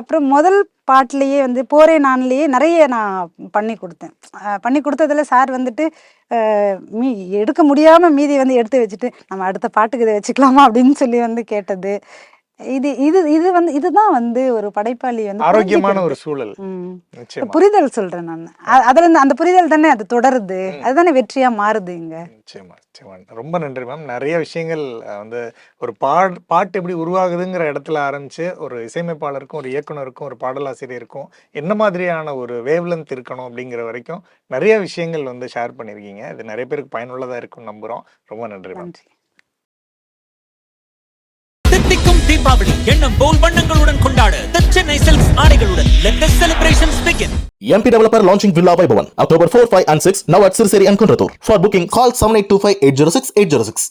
அப்புறம் முதல் பாட்டிலேயே வந்து போரே நான்லேயே நிறைய நான் பண்ணி கொடுத்ததில் சார் வந்துட்டு எடுக்க முடியாமல் மீதி வந்து எடுத்து வச்சுட்டு நம்ம அடுத்த பாட்டுக்கு இதை வச்சுக்கலாமா அப்படின்னு சொல்லி வந்து கேட்டது. இதுதான் வந்து ஒரு படைப்பாளி வந்து ஆரோக்கியமான ஒரு சூழல். புரிதல் சொல்றேன் நான். அதுல இருந்து அந்த புரிதல் தானே அது தொடருது, அதுதானே வெற்றியா மாறுது இங்க. நிச்சயமா. ரொம்ப நன்றி மேம். நிறைய விஷயங்கள் வந்து ஒரு பாட்டு எப்படி உருவாகுதுங்கிற இடத்துல ஆரம்பிச்சு ஒரு இசையமைப்பாளருக்கும் ஒரு இயக்குனருக்கும் ஒரு பாடலாசிரியருக்கும் என்ன மாதிரியான ஒரு வேவ்லென்த் இருக்கணும் அப்படிங்கிற வரைக்கும் நிறைய விஷயங்கள் வந்து ஷேர் பண்ணியிருக்கீங்க. இது நிறைய பேருக்கு பயனுள்ளதா இருக்கும்னு நம்புறோம். ரொம்ப நன்றி மேம். தித்திக்கும் தீபாவளி எண்ணம் போல் வண்ணங்களுடன் கொண்டாட The Chennai Silks ஆடைகளுடன் let the celebrations begin. MP Developer launching Villa Vaibhavan October 4, 5 and 6 now at Sirseri and Kunratur. For booking call 7825 806 806.